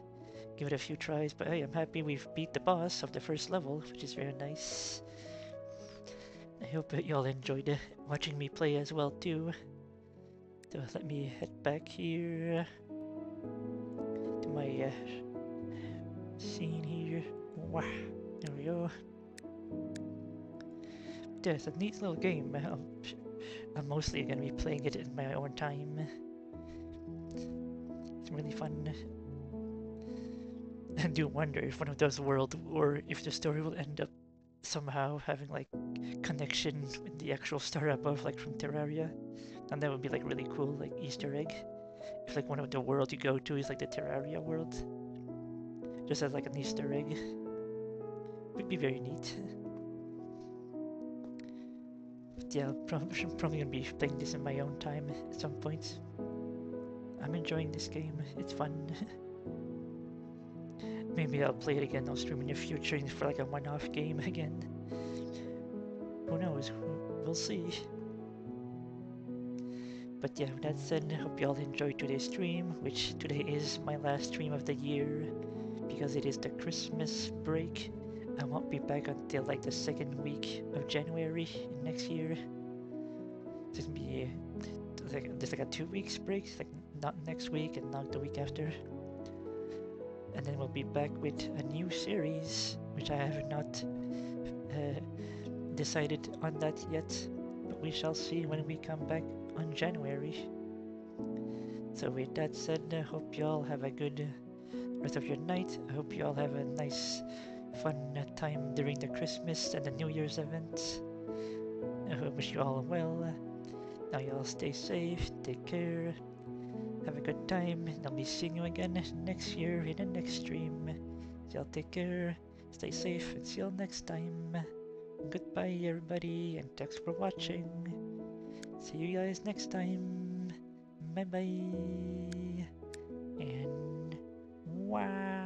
Give it a few tries, but hey, I'm happy we've beat the boss of the first level, which is very nice. I hope that y'all enjoyed watching me play as well too. So let me head back here to my scene here. Wow, there we go. Yeah, it's a neat little game. I'm mostly going to be playing it in my own time. It's really fun. I do wonder if one of those worlds, or if the story will end up somehow having like connection with the actual star above, like from Terraria. And that would be like really cool, like Easter egg. If like one of the worlds you go to is like the Terraria world. Just as like an Easter egg. Would be very neat. But yeah, I'm probably gonna be playing this in my own time at some point. I'm enjoying this game, it's fun. Maybe I'll play it again, I'll stream in the future for like a one-off game again. Who knows, we'll see. But yeah, with that said, I hope you all enjoyed today's stream, which today is my last stream of the year, because it is the Christmas break. I won't be back until like the second week of January next year. It's gonna be there's like a 2 weeks break, like not next week and not the week after. And then we'll be back with a new series, which I have not decided on that yet, but we shall see when we come back on January. So with that said, I hope y'all have a good rest of your night. I hope you all have a nice, fun time during the Christmas and the New Year's events. I wish you all well. Now you all stay safe, take care, have a good time, and I'll be seeing you again next year in the next stream. So y'all take care, stay safe, and see y'all next time. Goodbye everybody, and thanks for watching. See you guys next time. Bye bye. And wow.